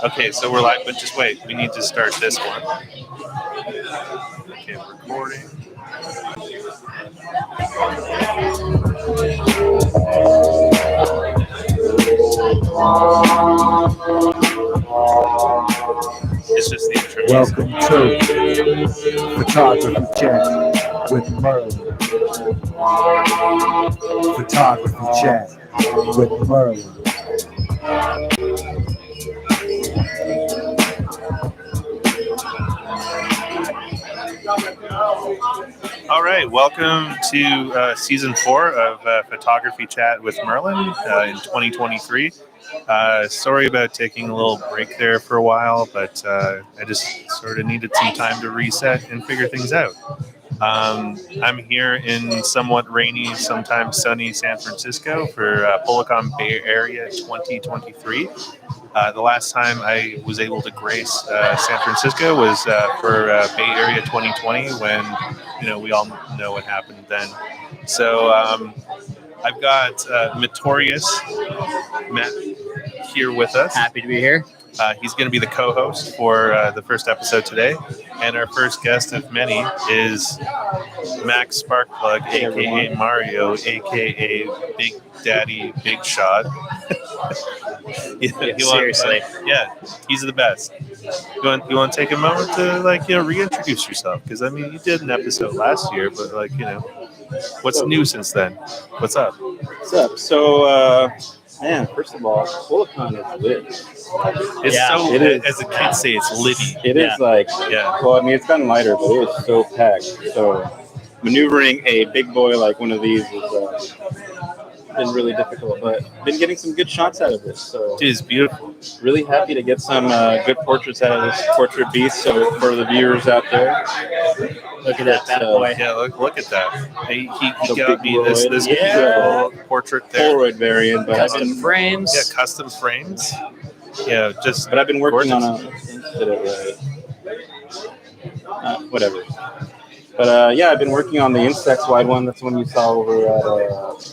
Okay, so we're live, but just wait. We need to start this one. Okay, recording. It's just the intro. Welcome to Photography Chat with Merlin. Photography Chat with Merlin. All right, welcome to season 4 of Photography Chat with Merlin in 2023. Sorry about taking a little break there for a while, but I just sort of needed some time to reset and figure things out. I'm here in somewhat rainy, sometimes sunny San Francisco for Polacon Bay Area 2023. The last time I was able to grace San Francisco was for Bay Area 2020 when, we all know what happened then. So I've got Notorious Matt here with us. Happy to be here. He's going to be the co-host for the first episode today. And our first guest of many is Max Sparkplug, a.k.a. Mario, a.k.a. Big Daddy Big Shot. Seriously. He's the best. You want to take a moment to reintroduce yourself? Because you did an episode last year, but what's new since then? What's up? What's up? So, first of all, Polacon is lit. It is. As the kids say, it's litty. It is well, it's gotten lighter, but it was so packed. So maneuvering a big boy like one of these has been really difficult, but been getting some good shots out of this. So it is beautiful. Really happy to get some good portraits out of this portrait beast. So for the viewers out there, look at that bad boy. Yeah, look at that. He got me this beautiful portrait there. Polaroid variant, but custom frames. Yeah, custom frames. Yeah, just. But I've been working gorgeous. on whatever. But I've been working on the Instax wide one. That's the one you saw over at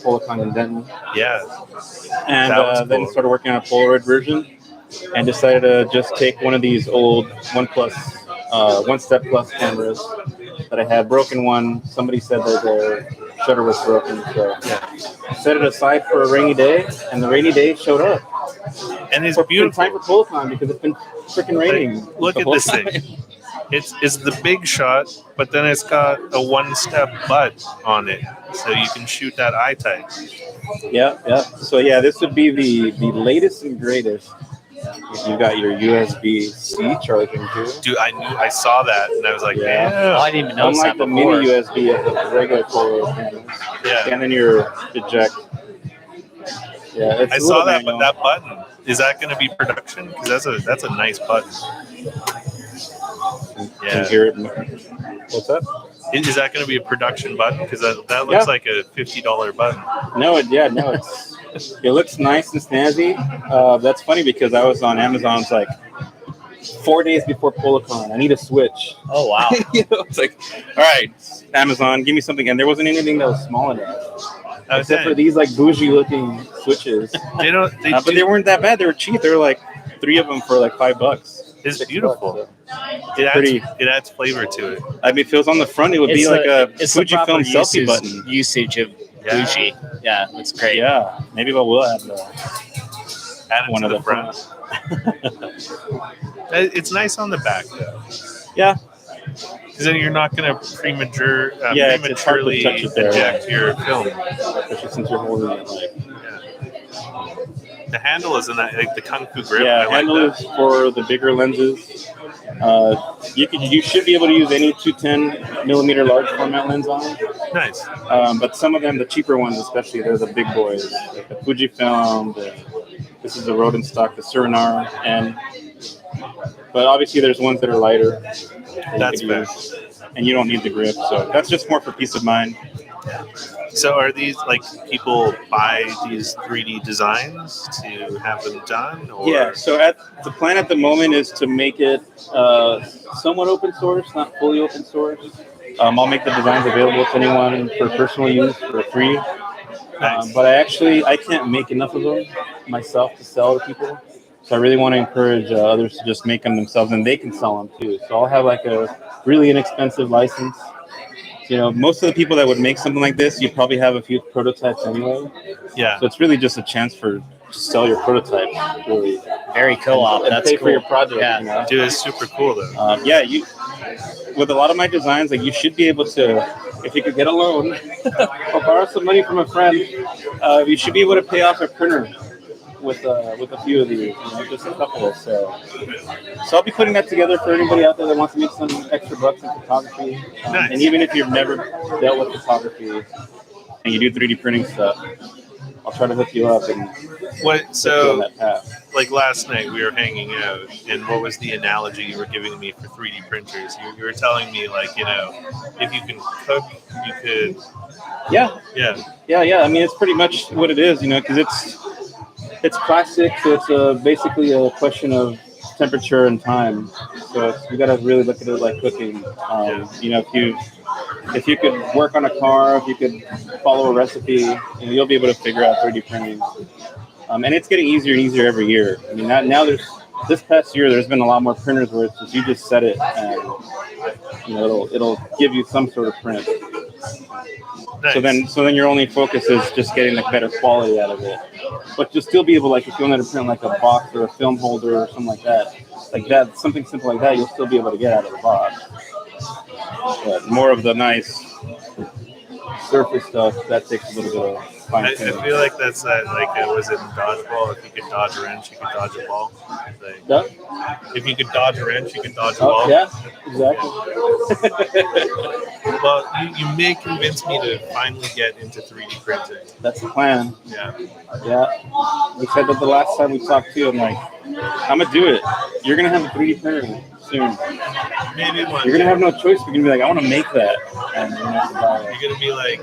Polacon in Denton. Yeah. And then started working on a Polaroid version, and decided to just take one of these old One Step Plus cameras that I had. Broken one. Somebody said that their shutter was broken, so set it aside for a rainy day, and the rainy day showed up. And it's beautiful. Time for Polacon because it's been freaking raining. Look at this thing. It's the big shot, but then it's got a one-step butt on it, so you can shoot that eye tight. Yeah. So this would be the latest and greatest. You got your USB-C charging too. Dude, I saw that and I was like, man. Oh, I didn't even know Unlike that the before. mini USB of the regular Polaroid cameras. Yeah. And then your eject. Yeah, I saw that, but that button, is that going to be production? Because that's a nice button. Yeah. Can you hear it? What's up? Is that going to be a production button? Because that looks like a $50 button. No, it looks nice and snazzy. That's funny because I was on Amazon's 4 days before Polacon. I need a Switch. Oh, wow. It's like, all right, Amazon, give me something. And there wasn't anything that was small enough. Except for these bougie looking switches. But they weren't that bad. They were cheap. They were 3 of them for $5. It's beautiful. $6, so. It adds flavor to it. If it was on the front, it would be a Fujifilm selfie button. Usage of Fuji. Yeah, that's great. Yeah, maybe we'll add one of the front. It's nice on the back though. Yeah. Because then you're not going to prematurely eject your film. Especially since you're holding it The handle is in that, the Kung Fu grip. Yeah, handle is for the bigger lenses. You should be able to use any 210 millimeter large format lens on it. Nice. But some of them, the cheaper ones especially, they're the big boys. Like the Fujifilm, this is the Rodent stock, the Suriname, but obviously there's ones that are lighter. That's fair. And you don't need the grip, so that's just more for peace of mind. So are these people buy these 3D designs to have them done? Or? Yeah, so the plan at the moment is to make it somewhat open source, not fully open source. I'll make the designs available to anyone for personal use for free. Nice. But I can't make enough of them myself to sell to people. So I really want to encourage others to just make them themselves, and they can sell them too. So I'll have like a really inexpensive license. You know, most of the people that would make something like this, you probably have a few prototypes anyway. Yeah. So it's really just a chance to sell your prototype, really. Very co-op. And That's pay cool. for your project. Yeah. You know? Dude, it's super cool though. Yeah, you. With a lot of my designs, like you should be able to, if you could get a loan or borrow some money from a friend, you should be able to pay off a printer with a few of these, you know, just a couple. So I'll be putting that together for anybody out there that wants to make some extra bucks in photography. Nice. And even if you've never dealt with photography and you do 3D printing stuff, I'll try to hook you up and What? get you on So, that path. like last night, we were hanging out, and what was the analogy you were giving me for 3D printers? You were telling me, like, you know, if you can cook, you could. Yeah. Yeah. I mean, it's pretty much what it is, you know, because it's plastic, so it's basically a question of temperature and time. So you got to really look at it like cooking. You know, if you could work on a car, if you could follow a recipe, you know, you'll be able to figure out 3D printing. And it's getting easier and easier every year. I mean, now this past year, there's been a lot more printers where it's just you just set it and you know it'll give you some sort of print. Nice. So then your only focus is just getting the better quality out of it. But you'll still be able, like, if you wanted to print like a box or a film holder or something like that, something simple like that, you'll still be able to get out of the box. But more of the nice surface stuff, that takes a little bit of fine I tuning. feel like that's that, like, was it in dodgeball? If you could dodge a wrench, you could dodge a ball. Like, Yeah. if you could dodge a wrench, you could dodge a ball. Yeah, exactly. Well, you may convince me to finally get into 3D printing. That's the plan. Yeah. Yeah. We said that the last time we talked too. I'm like, I'm gonna do it. You're gonna have a 3D printer soon. Maybe one. You're gonna have no choice. You're gonna be like, I want to make that, and you're gonna have to buy it. You're gonna be like,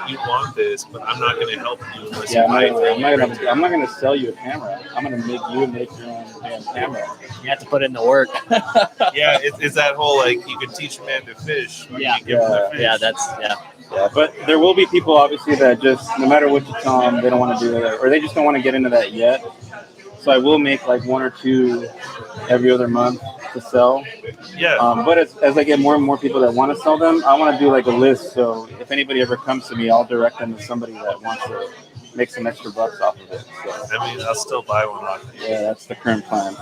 you want this, but I'm not gonna help you unless Yeah, you buy it. I'm not gonna sell you a camera. I'm gonna make you make your own damn camera. You have to put in the work. Yeah, it's that whole, like, you can teach a man to fish. But Yeah. you give him the fish. Yeah, but there will be people obviously that just, no matter what you tell them, they don't want to do it, or they just don't want to get into that yet. So I will make like one or two every other month to sell. Yeah. But as I get more and more people that want to sell them, I want to do like a list. So if anybody ever comes to me, I'll direct them to somebody that wants to make some extra bucks off of it. So, I mean, I'll still buy one off of you. yeah, that's the current plan.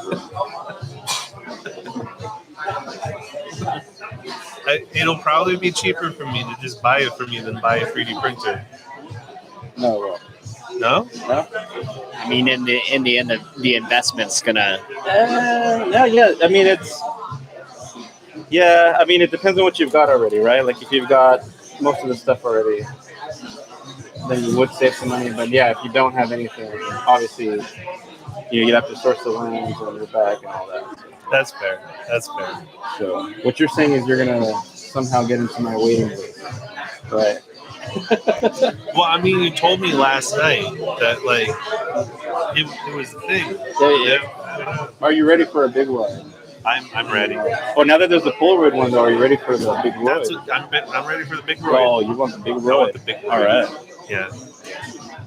It'll probably be cheaper for me to just buy it from you than buy a 3D printer. No, No? no. I mean, in the end, the investment's gonna. Yeah. I mean, it depends on what you've got already, right? Like if you've got most of the stuff already, then you would save some money. But yeah, if you don't have anything, obviously, you'd have to source the lens on your back and all that. That's fair. That's fair. So what you're saying is you're gonna somehow get into my waiting list, right? Well, I mean, you told me last night that, like, it was the thing. Yeah. Are you ready for a big one? I'm ready. Oh, now that there's the Polaroid one, though, are you ready for the big That's Roid? I'm ready for the big Oh, Roid. you want the big I want Roid? the big Roid. All right. Yeah,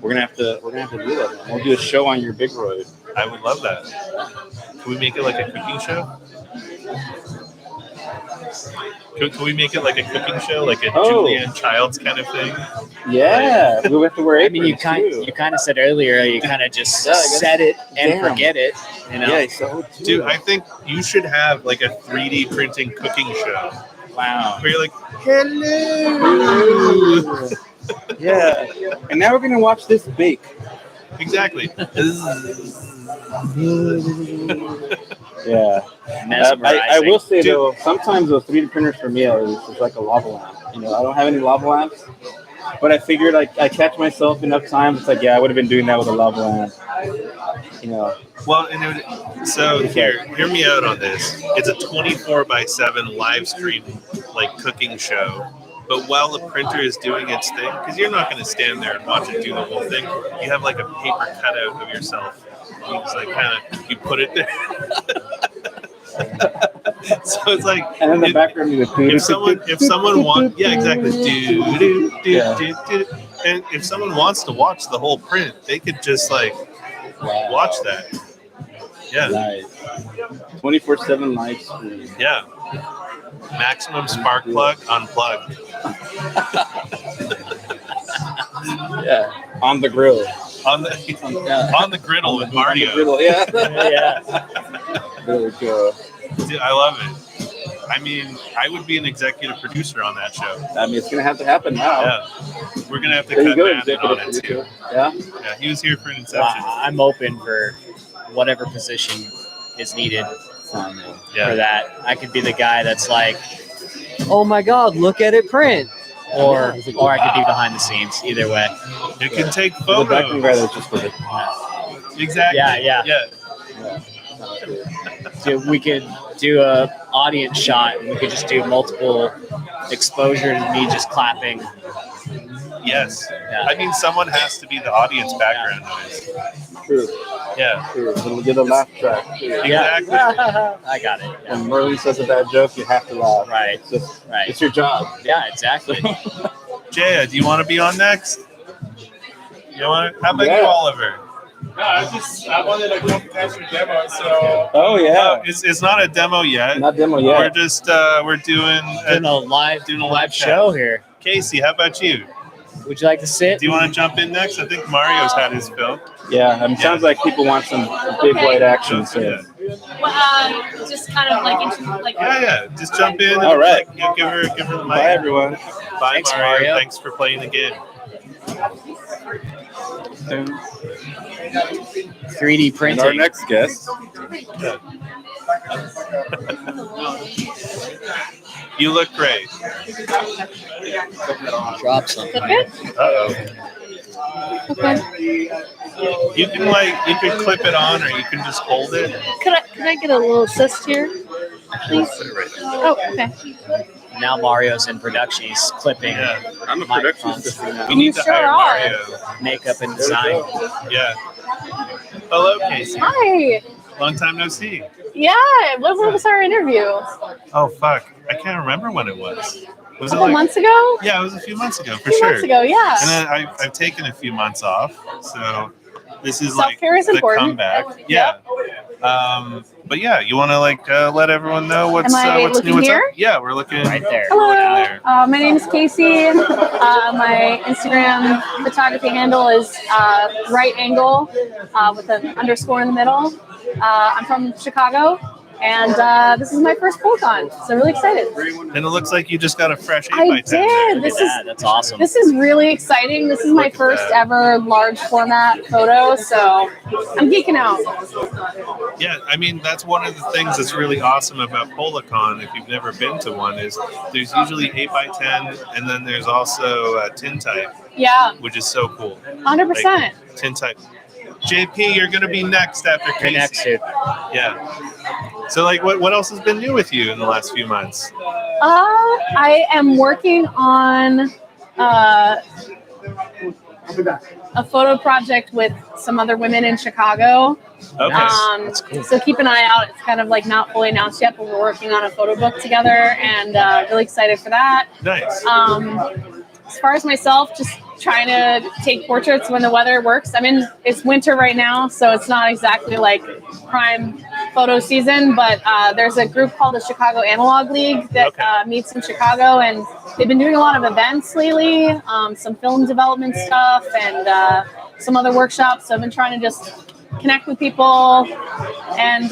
We're gonna have to do that. We'll do a show on your big Roid. I would love that. Can we make it like a cooking show? Can we make it like a cooking show, like a Julianne Childs kind of thing? Yeah, we have to wear I aprons. mean, you kind of said earlier, you kind of just set it and forget it. You know? Yeah, so Dude, I think you should have like a 3D printing cooking show. Wow. Where you're like, hello. Yeah, and now we're gonna watch this bake. Exactly. Yeah. I will say though, sometimes those 3D printers for me is like a lava lamp. You know, I don't have any lava lamps, but I figured like I catch myself enough times. It's like, yeah, I would have been doing that with a lava lamp. You know. Well, so hear me out on this. It's a 24/7 live stream, like, cooking show. But while the printer is doing its thing, because you're not going to stand there and watch it do the whole thing, you have like a paper cutout of yourself. You just like you put it there. So it's like, and in the background, if someone wants, yeah, exactly, and if someone wants to watch the whole print, they could just like watch that. Yeah. Nice. 24/7 live stream. Yeah. Maximum spark plug unplugged. Yeah. On the grill. On the on the griddle with Mario. Griddle, yeah. Yeah. Really cool. Dude, I love it. I mean, I would be an executive producer on that show. I mean, it's gonna have to happen now. Yeah. We're gonna have to There you cut go, Madden on executive it too. producer. Yeah. Yeah, he was here for Inception. I'm open for whatever position is needed for that. I could be the guy that's like, oh my God, look at it print. Or I could be behind the scenes. Either way. You can take The background guy photos. that's just for it. Exactly. Yeah. So we could do a audience shot, and we could just do multiple exposure to me just clapping. Yes. Yeah. I mean, someone has to be the audience background noise. True. Yeah. True. We'll get a laugh track. Exactly. I got it. Yeah. When Merlin says a bad joke, you have to laugh. Right. It's just, Right. it's your job. Yeah, exactly. Jaya, do you want to be on next? You want? How about you, Oliver? No, I wanted to go for demo, so. Oh yeah. It's not a demo yet. Not demo yet. We're just we're doing Doing a live show here. Casey, how about you? Would you like to sit? Do you want to jump in next? I think Mario's had his fill. Yeah. It sounds like people want some big white action. So. Yeah. Just kind of like into like. Yeah. Just jump in. All right. Give her the mic. Bye everyone. Bye, Thanks, Mario. Mario. Thanks for playing the game. 3D And printing. our next guest. You look great. Drop something. Uh-oh. You can clip it on, or you can just hold it. Could I get a little assist here, please? Oh, okay. Now Mario's in production. He's clipping Yeah. I'm a microphones, production assistant now. We need to sure hire are. Mario. makeup and design. Yeah. Hello, Casey. Hi. Long time no see. Yeah. When was our interview? Oh fuck, I can't remember when it was. Was A it couple months ago? Yeah, it was a few months ago for A few sure. months ago, yeah. And then I've taken a few months off, so this is Self-care like is the important. comeback. Yeah. But yeah, you want to let everyone know what's Am I what's looking new, what's here? up? Yeah, we're looking Right there. We're looking Hello. there. My name is Casey. My Instagram photography handle is right angle with an underscore in the middle. I'm from Chicago, and this is my first Polacon, so really excited. And it looks like you just got a fresh 8x10 I there. did. This is Yeah, that's awesome. This is really exciting. This is my Look at first that. ever large format photo, so I'm geeking out. Yeah, I mean that's one of the things that's really awesome about Polacon. If you've never been to one, is there's usually 8x10, and then there's also tintype, Yeah, which is so cool. 100%. Tintype. JP, you're gonna be next after Casey. You're next to. Yeah. So like, what else has been new with you in the last few months? I am working on a photo project with some other women in Chicago. Okay. That's cool. So keep an eye out. It's kind of like not fully announced yet, but we're working on a photo book together, and really excited for that. Nice. As far as myself, just trying to take portraits when the weather works. I mean, it's winter right now, so it's not exactly like prime photo season, but there's a group called the Chicago Analog League that meets in Chicago, and they've been doing a lot of events lately, some film development stuff, and some other workshops. So I've been trying to just connect with people and,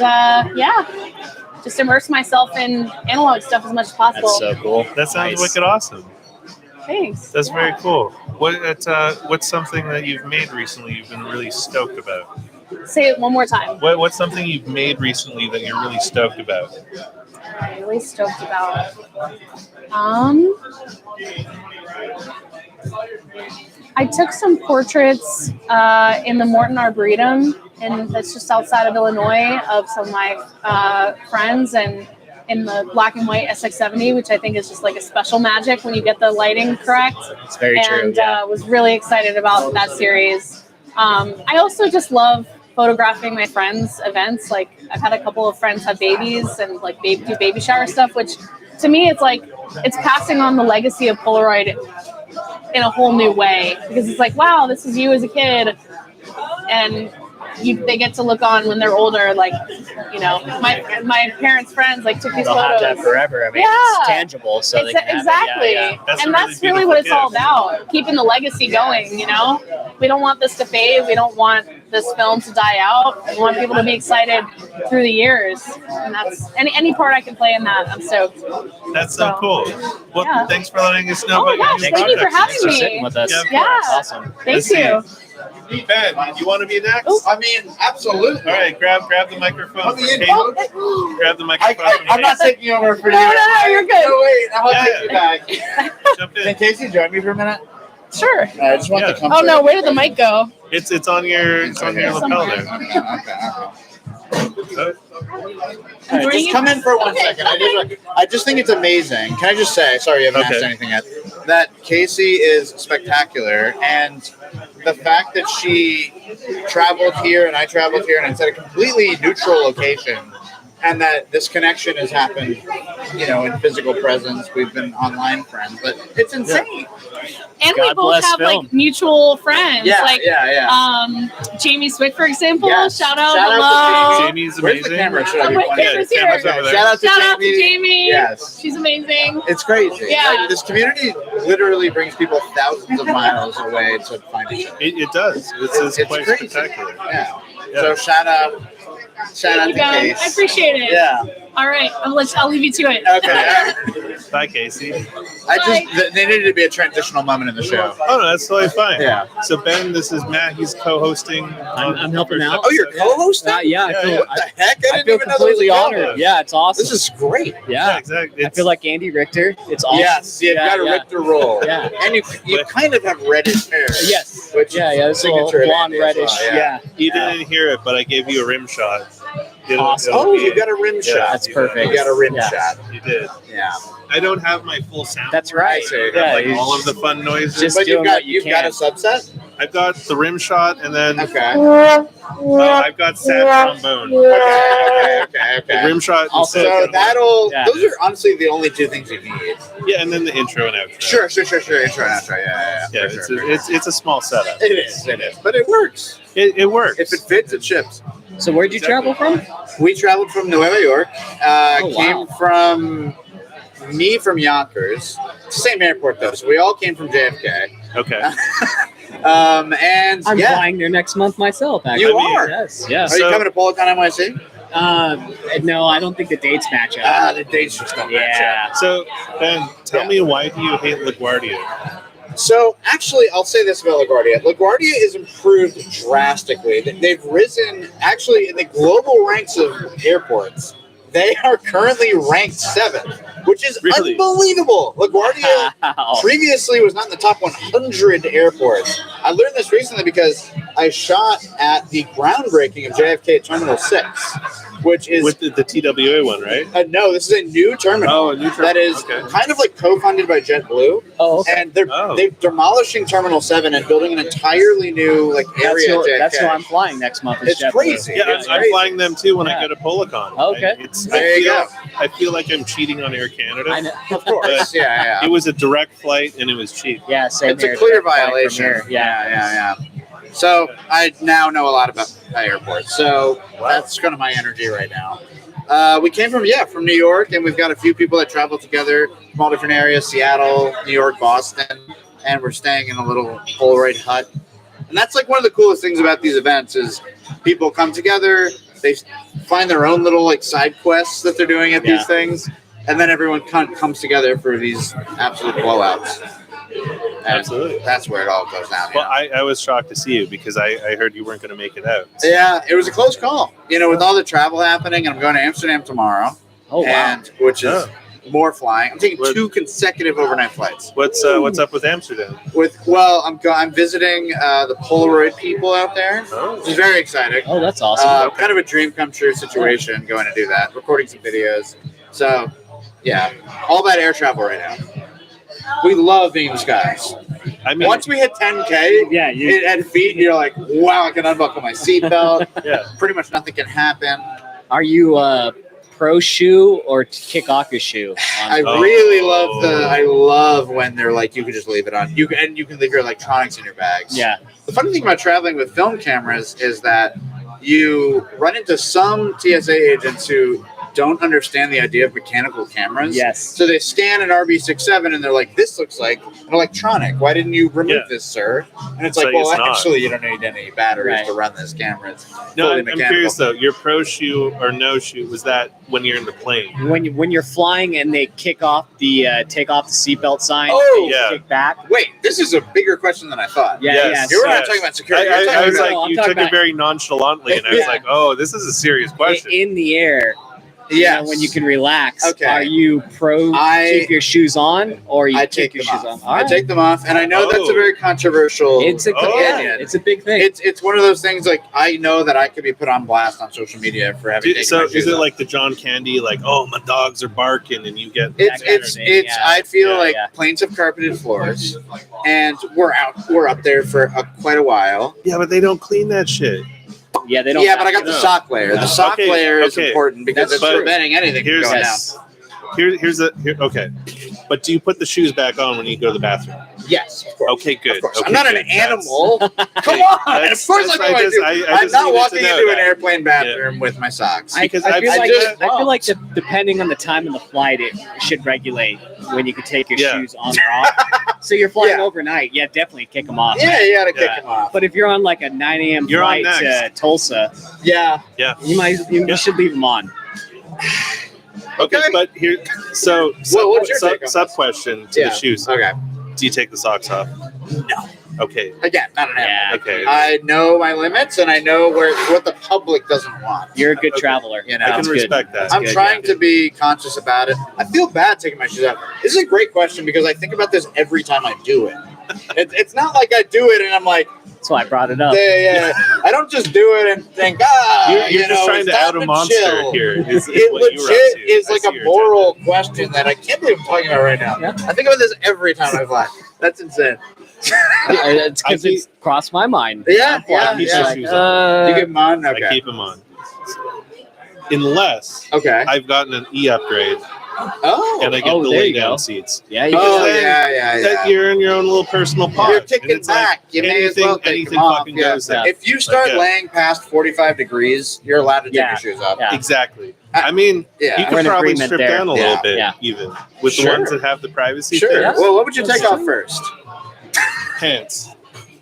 just immerse myself in analog stuff as much as possible. That's so cool. That sounds Nice. wicked awesome. Thanks. That's very cool. What's something that you've made recently you've been really stoked about? Say it one more time. What's something you've made recently that you're really stoked about? I'm really stoked about. I took some portraits in the Morton Arboretum, and that's just outside of Illinois, of some of my friends, and in the black and white SX70, which I think is just like a special magic when you get the lighting correct. It's very true. And Yeah. was really excited about that series. I also just love photographing my friends' events. Like I've had a couple of friends have babies and like do baby shower stuff, which to me it's like it's passing on the legacy of Polaroid in a whole new way, because it's like, wow, this is you as a kid, and they get to look on when they're older. Like, you know, my parents' friends like took these They'll have photos. that forever. I mean, Yeah. it's tangible, so they can have it. Exactly. Yeah, yeah. That's a And really that's really what it's beautiful all about, keeping the legacy going, you know? We don't want this to fade. We don't want this film to die out. We want people to be excited through the years. And that's any part I can play in that, I'm stoked. That's so cool. Well, Yeah. thanks for letting us know Oh my about gosh, your thank you for projects. having For me. sitting with us. Yeah. Yeah. That's awesome. Thank Let's see. you. Ben, you want to be next? Oh. I mean, absolutely. All right, grab the microphone. Let me in, Kate. folks. Grab the microphone. from I'm not Casey. taking over for No, you. no, you're good. No, wait. I'll Yeah. take you back. Jump Can in. Casey join me for a minute? Sure. I just want Yeah. to come. Oh no, where did the mic go? It's on your lapel there. Okay. All right, just come in for 1 second. I just think it's amazing. Can I just say, sorry, you haven't Okay. asked anything yet, that Casey is spectacular, and the fact that she traveled here and I traveled here, and it's at a completely neutral location, and that this connection has happened, you know, in physical presence. We've been online friends, but it's insane. And we God both bless have film. like mutual friends. Yeah, like yeah. Jamie Swick, for example. Yes. Shout out, Shout out to hello. Jamie's Where's the amazing. camera? Should I Oh, be my pointing? camera's Yeah, here. camera's over there. Shout out to Shout out to Jamie. Jamie. Yes. She's amazing. It's crazy. Yeah. Like, this community literally brings people thousands of miles away to find each other. It does. It's quite crazy. spectacular. Yeah. Yeah. So shout out Thank you, to Ben. Case. I appreciate it. Yeah. All right. I'll leave you to it. Okay. Bye, Casey. They needed to be a transitional moment in the show. Oh no, that's totally fine. Yeah. So Ben, this is Matt. He's co-hosting. I'm helping out. Oh, you're co-hosting? Yeah, I Yeah, feel, yeah. What the heck? I I feel didn't even know that was completely a honored. co-host. Yeah, it's awesome. This is great. Yeah, yeah. exactly. I feel like Andy Richter. It's awesome. Yes, you've got a Richter role. Yeah. And you kind of have reddish hair. Yes. Which Yeah, is it's a little signature of blonde Andy as reddish. well, Yeah. you didn't hear it, but I gave you a rim shot. Awesome. Oh, you got a rim shot. That's perfect. You got a rim Yeah. shot. You did. Yeah. I don't have my full sound. That's right. I see. Yeah, like you all of the fun noises. just But doing what you you've got a can. subset? I've got the rim shot, and then Okay. I've got sad trombone. Okay. The rim shot. and Also- sad So trombone. Yeah. those are honestly the only two things you need. Yeah, and then the intro and outro. Sure. Intro and outro. Yeah, For sure. it's a small setup. It is. But it works. It works. If it fits, it ships. So where'd you travel from? We traveled from Nueva York. Oh, wow. Came from Yonkers. It's the same airport though, so we all came from JFK. Okay. And I'm yeah, flying there next month myself. Actually. You are? Yes. Yes. are you So- coming to Polacon NYC? No, I don't think the dates match up. The dates just don't match Yeah. So Ben, tell me, why do you hate LaGuardia? up. So actually, I'll say this about LaGuardia. LaGuardia is improved drastically. They've risen actually in the global ranks of airports. They are currently ranked 7th, which is Really? unbelievable. LaGuardia Wow. previously was not in the top 100 airports. I learned this recently because I shot at the groundbreaking of JFK Terminal 6, which is With the TWA one, right? no, this is a new terminal Oh, a new terminal. that is Okay. kind of like co-funded by JetBlue, Oh, okay. and they're Oh. demolishing Terminal 7 and building an entirely new like area. at JFK. That's who I'm flying next month. is It's JetBlue. crazy. Yeah, It's I'm crazy. flying them too when I Yeah. go to Polacon. Okay. There you go. I feel like I'm cheating on Air Canada. I know. Of course, yeah. It was a direct flight and it was cheap. Yeah, same It's here. a clear Flying from violation. here. Yeah. So I now know a lot about airports. So that's kind of my energy right now. We came from New York, and we've got a few people that travel together from all different areas: Seattle, New York, Boston, and we're staying in a little Polaroid hut. And that's like one of the coolest things about these events is people come together, they find their own little like side quests that they're doing at Yeah. these things, and then everyone comes together for these absolute blowouts. And Absolutely. that's where it all goes down. you Well, know? I was shocked to see you because I heard you weren't going to make it out. Yeah, it was a close call. You know, with all the travel happening, and I'm going to Amsterdam tomorrow, Oh, wow. and which is Oh. more flying. I'm taking What- 2 consecutive overnight flights. What's up with Amsterdam? I'm visiting the Polaroid people out there, Oh. which is very exciting. Oh, that's awesome. Kind of a dream come true situation going to do that, recording some videos. So, yeah, all about air travel right now. We love being in the skies. I mean, Once we hit 10K Yeah, you. at feet, you're like, wow, I can unbuckle my seatbelt. yeah. Pretty much nothing can happen. Are you pro shoe or Kikaku shoe? I Oh. really love when they're like, you can just leave it on. You can leave your electronics in your bags. Yeah. The funny thing about traveling with film cameras is that you run into some TSA agents who don't understand the idea of mechanical cameras. Yes. So they scan an RB67 and they're like, this looks like an electronic. Why didn't you remove this, sir? And it's like, well, actually, you don't need any batteries to run this camera. It's no, I'm curious though. Your pro shoe or no shoe, was that when you're in the plane? When you're flying and they kick off the take off the seatbelt sign, kick back. Wait, this is a bigger question than I thought. You were not talking about security. I was like, you took it very nonchalantly, and I was like, oh, this is a serious question. In the air. Yeah, when you can relax. Okay. Are you keep your shoes on, or you take your shoes off? I take them off, and I know that's a very controversial. It's a big thing. It's one of those things. Like I know that I could be put on blast on social media for having. So is it like the John Candy, like, oh, my dogs are barking, and you get? It's. I feel like planes have carpeted floors, and we're up there for quite a while. Yeah, but they don't clean that shit. Yeah, they don't. Yeah, but I got the sock layer. The sock layer is important because it's preventing anything from going down. Okay. But do you put the shoes back on when you go to the bathroom? Yes, of course. Okay, good. Of course. Okay, I'm not an animal. Come on. Of course I'm going to. I'm not walking into an airplane bathroom with my socks. I feel like depending on the time of the flight, it should regulate when you can take your shoes on or off. So you're flying overnight. Yeah, definitely kick them off. Yeah, you got to kick them off. But if you're on like a 9 a.m. flight to Tulsa, you should leave them on. Okay, but here, so sub question to the shoes. Okay. Do you take the socks off? No. Okay. Again, not an animal. Okay. I know my limits, and I know what the public doesn't want. You're a good traveler. You know, I can respect that. I'm trying to be conscious about it. I feel bad taking my shoes off. This is a great question because I think about this every time I do it. It's not like I do it and I'm like. That's why I brought it up. Yeah. I don't just do it and think, you're just trying to out a monster here. It legit is like a moral question that I can't believe I'm talking about right now. Yeah. I think about this every time I fly. That's insane. It's because it's crossed my mind. Yeah. You keep them on? Okay. I keep them on. Unless I've gotten an E upgrade. Oh, and I get the lay down seats. Yeah, you're in your own little personal pod. You're kicking back. You may as well take them off. If you start laying past 45 degrees, you're allowed to take your shoes off. Yeah. Exactly. I mean, you could probably strip down a little bit, even with the ones that have the privacy. Sure. Well, what would you take off first? Pants.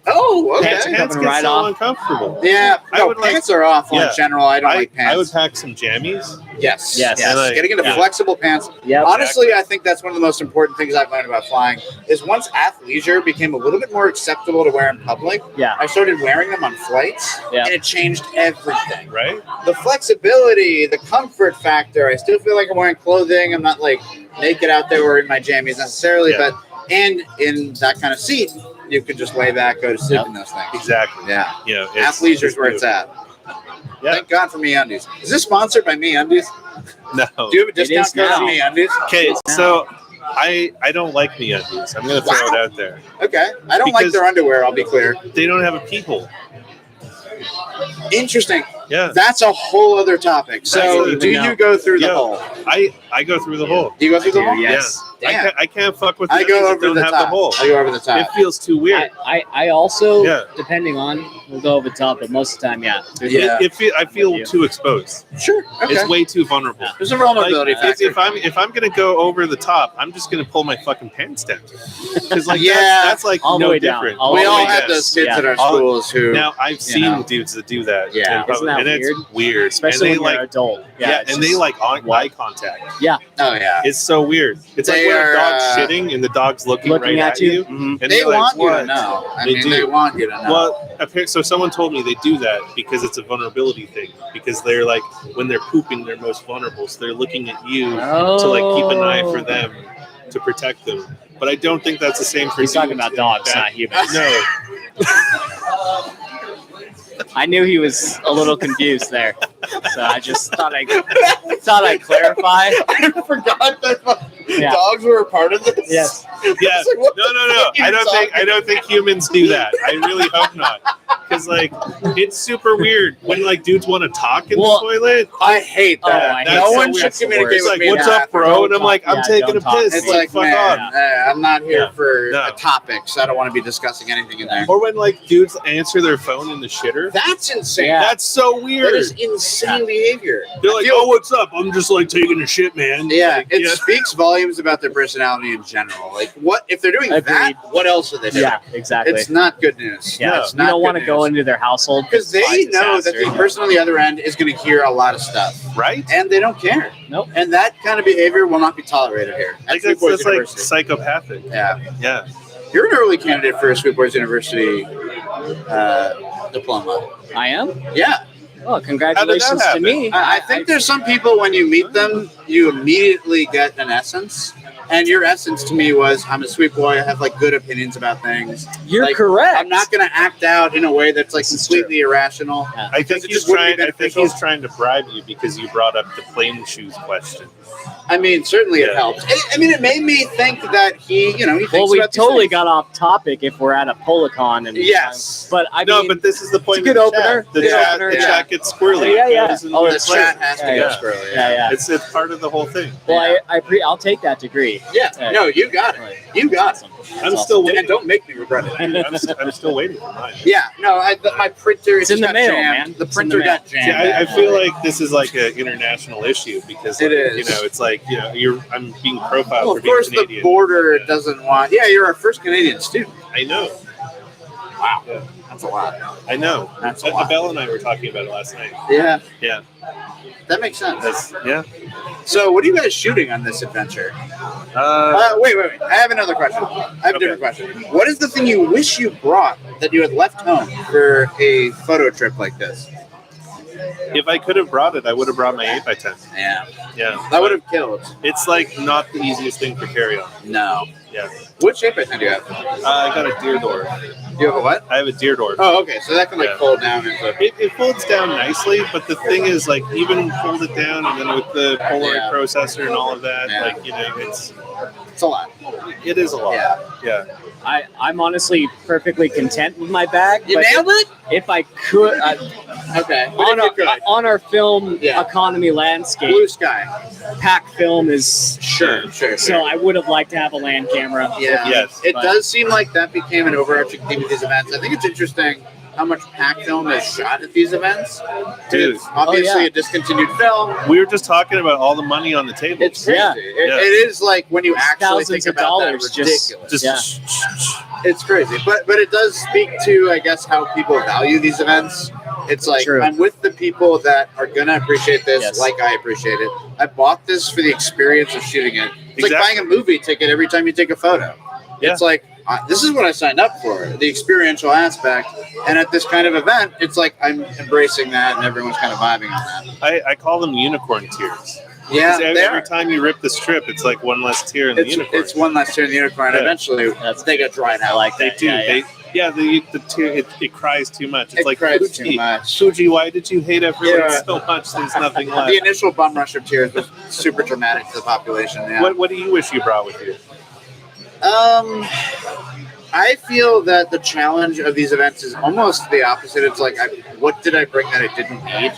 Oh, okay. Pants get so uncomfortable. Yeah, pants are off in general. I don't like pants. I would pack some jammies. Yes. Like, getting into flexible pants. Yep. Honestly, I think that's one of the most important things I've learned about flying is once athleisure became a little bit more acceptable to wear in public, I started wearing them on flights, and it changed everything. Right? The flexibility, the comfort factor. I still feel like I'm wearing clothing. I'm not like naked out there wearing my jammies necessarily, but in that kind of seat, you could just lay back, go to sleep in those things. Exactly. Yeah. Athleisure is where it's at. Yeah. Thank God for MeUndies. Is this sponsored by MeUndies? No. Do you have a discount code for MeUndies? Okay, so I don't like MeUndies. I'm going to throw it out there. Okay. I don't like their underwear, I'll be clear. They don't have a peephole. Interesting. Yeah. That's a whole other topic. So, do you go through the hole? I go through the hole. Do you go through the hole? Yes. Damn. I can't fuck with I go over the top. I go over the top. It feels too weird. I also, depending on, we'll go over the top, but most of the time, I feel too exposed. Sure. Okay. It's way too vulnerable. There's a vulnerability factor. If I'm gonna go over the top, I'm just gonna pull my fucking pants down. Because that's like all no the way different. Down. We all had those kids at our schools who. Now I've seen dudes that do that. Yeah. Isn't that weird? It's weird, especially when you're an adult. And they like eye contact. Yeah. Oh yeah. It's so weird. It's like when a dog's shitting and the dog's looking right at you. Mm-hmm. And they want you to know. They want you to know. Well, so someone told me they do that because it's a vulnerability thing. Because they're like, when they're pooping, they're most vulnerable. So they're looking at you to like keep an eye for them to protect them. But I don't think that's the same for you. He's talking about dogs, not humans. No. I knew he was a little confused there, so I just thought I'd clarify. I forgot that dogs were a part of this. Yes. Yeah. No. I don't think humans do that. I really hope not. Because like it's super weird when like dudes want to talk in the toilet. I hate that. No one should communicate with me. What's up, bro? And I'm like, I'm taking a piss. It's like, fuck off. I'm not here for a topic, so I don't want to be discussing anything in there. Or when like dudes answer their phone in the shitter. That's insane. Yeah. That's so weird. That is insane behavior. They're like, oh, what's up? I'm just like taking a shit, man. Yeah, Like, it speaks volumes about their personality in general. Like, what if they're doing Agreed. that? What else are they doing? Yeah, exactly. It's not good news. Yeah, it's you not don't want to good go news. into their household Because they It's know that disaster. the person on the other end is going to hear a lot of stuff, Right? and they don't care. Nope. And that kind of behavior will not be tolerated here at Like Sweet that's Boys like University. psychopathic. Yeah, Yeah. you're an early candidate for a Sweet Boys University diploma. I am. Yeah, Oh, congratulations to happen? me. I think there's some people when you meet them, you immediately get an essence. And your essence to me was, I'm a sweet boy. I have like good opinions about things. You're Like, correct. I'm not going to act out in a way that's like This is completely irrational. Yeah. I Because think it he's just wouldn't be trying. I think beneficial. he's trying to bribe you because you brought up the plain shoes question. I mean, certainly it Yeah. helped. I mean, it made me think that he thinks Well, we about these totally things. got off topic if we're at a Polacon and Yes. but I No, mean, but this is the point. it's a good of the opener. Chat. The Good chat, opener, the yeah. chat gets squirrely. Yeah, yeah. It goes in Oh, The this chat way. has to Yeah, go yeah. squirrely. yeah. It's part of the whole thing. Well, I'll take that degree. Yeah. No, you got it. You got it. I'm still waiting. And don't make me regret it. I'm still waiting for mine. Yeah. No, my printer It's in just the got mail, jammed. man. The It's in the printer mail. got See, jammed. I feel like this is like an international issue because It like, is. You know, it's like I'm being profiled Well, for of being course, Canadian. the border doesn't want. Yeah, you're our first Canadian student. I know. Wow. Yeah. That's a lot. I know. That's a lot. Belle and I were talking about it last night. Yeah, Yeah. that makes sense. Yeah. So, what are you guys shooting on this adventure? Wait. I have another question. I have a different question. What is the thing you wish you brought that you had left home for a photo trip like this? If I could have brought it, I would have brought my 8x10. Yeah, Yeah. that would have killed. It's like not the easiest thing to carry on. No. Yeah. Which shape do you have? I got a deer door. You have a what? I have a deer door. Oh, okay. So that can like Yeah. fold down into. It folds down nicely, but the thing is, like, even fold it down, and then with the Polaroid Yeah. processor and all of that, Yeah. like, you know, it's a lot. It is a lot. Yeah. Yeah. I'm honestly perfectly content with my bag. You but nailed it. If I could, Okay. on our film Yeah. economy landscape, Blue sky. pack film is Sure. So I would have liked to have a land camera. Yeah. Yes. It But- does seem like that became an overarching theme of these events. I think it's interesting how much pack film is shot at these events. Dude. It's obviously yeah. a discontinued film. We were just talking about all the money on the table. It's crazy. Yeah. Yeah. It is like when you actually Thousands think of about that, dollars ridiculous. just Yeah. It's crazy, but it does speak to, I guess, how people value these events. It's like True. I'm with the people that are gonna appreciate this, Yes. like I appreciate it. I bought this for the experience of shooting it. It's like Exactly. buying a movie ticket every time you take a photo. Yeah. It's like this is what I signed up for, the experiential aspect. And at this kind of event, it's like I'm embracing that, and everyone's kind of vibing on that. I call them unicorn tears. Yeah, 'Cause they every are. time you rip the strip, it's like one less tear in the unicorn. It's one less tear in the unicorn. Yeah. Eventually, they get dried out. I like They that. do. Yeah, The tear, it cries too much. It's It like cries Fuji. too much. Fuji, why did you hate everyone Yeah. so much? There's nothing left. The initial bum rush of tears was super dramatic to the population. Yeah. What do you wish you brought with you? I feel that the challenge of these events is almost the opposite. It's like, what did I bring that I didn't need?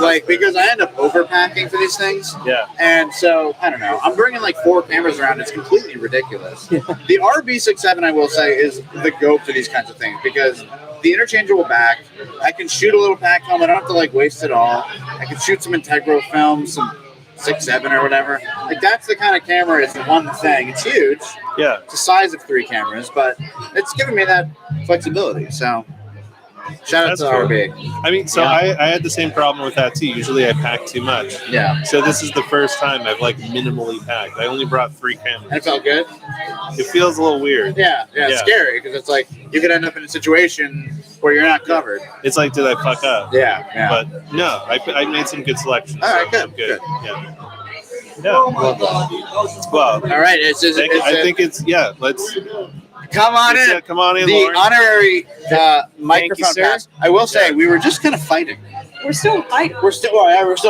Like, because I end up overpacking for these things. Yeah. And so, I don't know. I'm bringing like 4 cameras around. It's completely ridiculous. The RB67, I will say, is the GOAT for these kinds of things because the interchangeable back, I can shoot a little pack film. I don't have to like waste it all. I can shoot some integral film, some 6.7 or whatever. Like, that's the kind of camera. It's one thing. It's huge. Yeah. It's the size of 3 cameras, but it's giving me that flexibility. So, shout out That's to cool. RB. I mean, so Yeah. I had the same problem with that too. Usually I pack too much. Yeah. So this is the first time I've like minimally packed. I only brought 3 And cameras. it felt good. It feels a little weird. Yeah, it's Yeah. scary because it's like you could end up in a situation where you're not covered. It's like, did I fuck up? Yeah. But no, I made some good selections. All right, so good, I'm good. good. Yeah. Yeah. Well done. Well, All right, I think it's let's come on in. come on in, The Lauren. honorary microphone sir. pass. I will say we were just kind of fighting. We're still fighting. We're still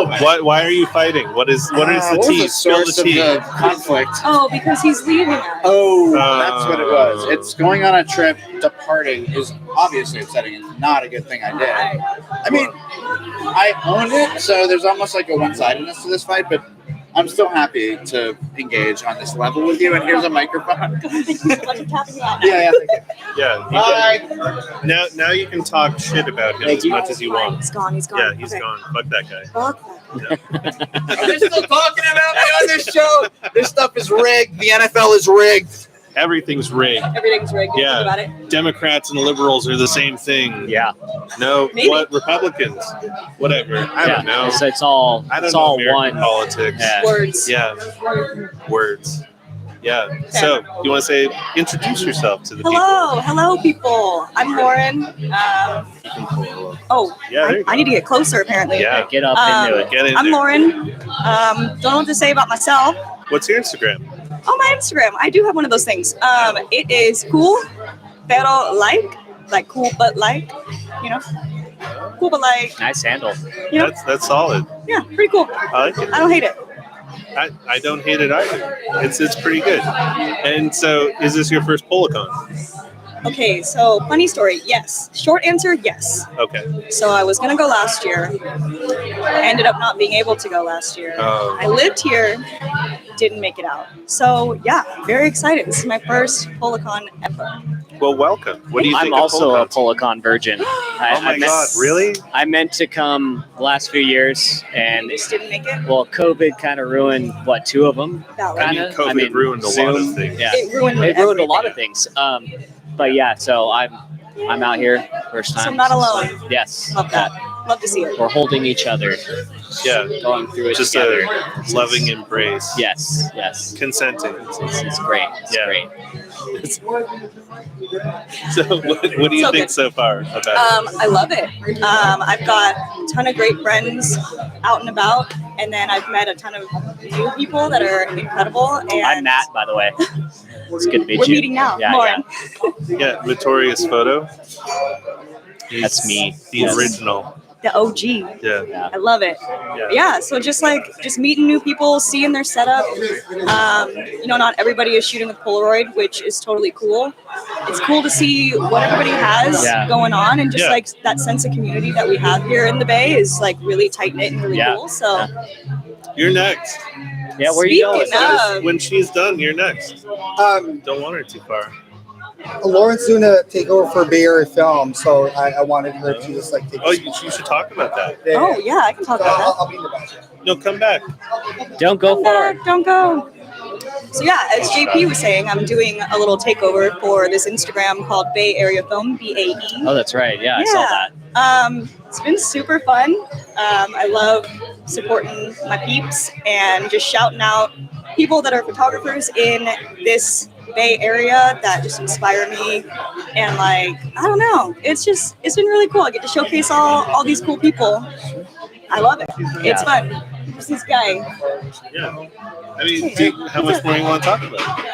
fighting. Why are you fighting? What is the What was tea? the Spill source the of tea. the conflict? Oh, because he's leaving us. Oh, that's what it was. It's going on a trip. Departing is obviously upsetting. It's not a good thing I did. I mean, I owned it, so there's almost like a one-sidedness to this fight, but I'm still happy to engage on this level with you. And here's a microphone. Thank you so much for tapping me out. Yeah, thank you. Yeah. Bye. Now you can talk shit about him as much as you want. He's gone. He's gone. Yeah, he's Okay. gone. Fuck that guy. Fuck that. They're still talking about me on this show. This stuff is rigged. The NFL is rigged. Everything's rigged. Everything's rigged. Yeah. Think about it. Democrats and liberals are the same thing. Yeah. No, Maybe. what Republicans? Whatever. I don't know. It's all. I don't It's know all American one. politics. Yeah. Words. Yeah. Words. Yeah. So you want to say introduce yourself to the Hello, people. I'm Lauren. people? Oh, Yeah. There you go. I need to get closer. Apparently. Yeah. Get up into it. Get in I'm there. Lauren. Don't know what to say about myself. What's your Instagram? Oh, my Instagram. I do have one of those things. It is cool, pero like cool but like, you know, cool but like, Nice handle. you know, That's solid. yeah, pretty cool. I like it. I don't hate it. I don't hate it either. It's pretty good. And so, is this your first Polacon? Okay, so funny story. Yes. Short answer, yes. Okay. So I was gonna go last year. I ended up not being able to go last year. Oh. I lived here, didn't make it out. So yeah, very excited. This is my first Polacon ever. Well, welcome. What do you think I'm also a of Polacons? Polacon virgin. Oh my God! Really? I meant to come the last few years, and Just didn't make it. well, COVID kind of ruined two of them. Valid. I mean, Kinda. COVID ruined a lot of things. Yeah, It ruined it ruined a lot of everything. things. But yeah, so I'm out here first time. So I'm not alone. Yes, Love that. Love to see it. We're holding each other, Yeah. going through it Just together. a loving embrace. Yes, yes. Consenting. It's great. It's Yeah. great. So, what do you So think good. so far about it? I love it. I've got a ton of great friends out and about, and then I've met a ton of new people that are incredible. And I'm Matt, by the way. It's good to meet We're you. meeting now. Yeah, Lauren. Yeah, Vittoria's photo. That's me. The Yes. original. The OG. Yeah. Yeah. I love it. Yeah, so just meeting new people, seeing their setup. Not everybody is shooting with Polaroid, which is totally cool. It's cool to see what everybody has Yeah. going on, and just Yeah. like that sense of community that we have here in the Bay is like really tight knit and really Yeah. cool. So You're next. Yeah, where are you Speaking going? of- When she's done, you're next. Don't want her too far. Lauren's doing a takeover for Bay Area Film, so I wanted her to just like take. Oh, you should talk about that. oh yeah, I can talk So about that. I'll be in the back. No, come back. Don't go far. Don't go. So yeah, as JP was saying, I'm doing a little takeover for this Instagram called Bay Area Film, BAE. Oh, that's right. Yeah, I saw that. It's been super fun. I love supporting my peeps and just shouting out people that are photographers in this Bay Area that just inspire me. And like, I don't know, it's been really cool. I get to showcase all these cool people. I love it. It's fun. Who's this guy? Yeah. I mean, how much more you want to talk about?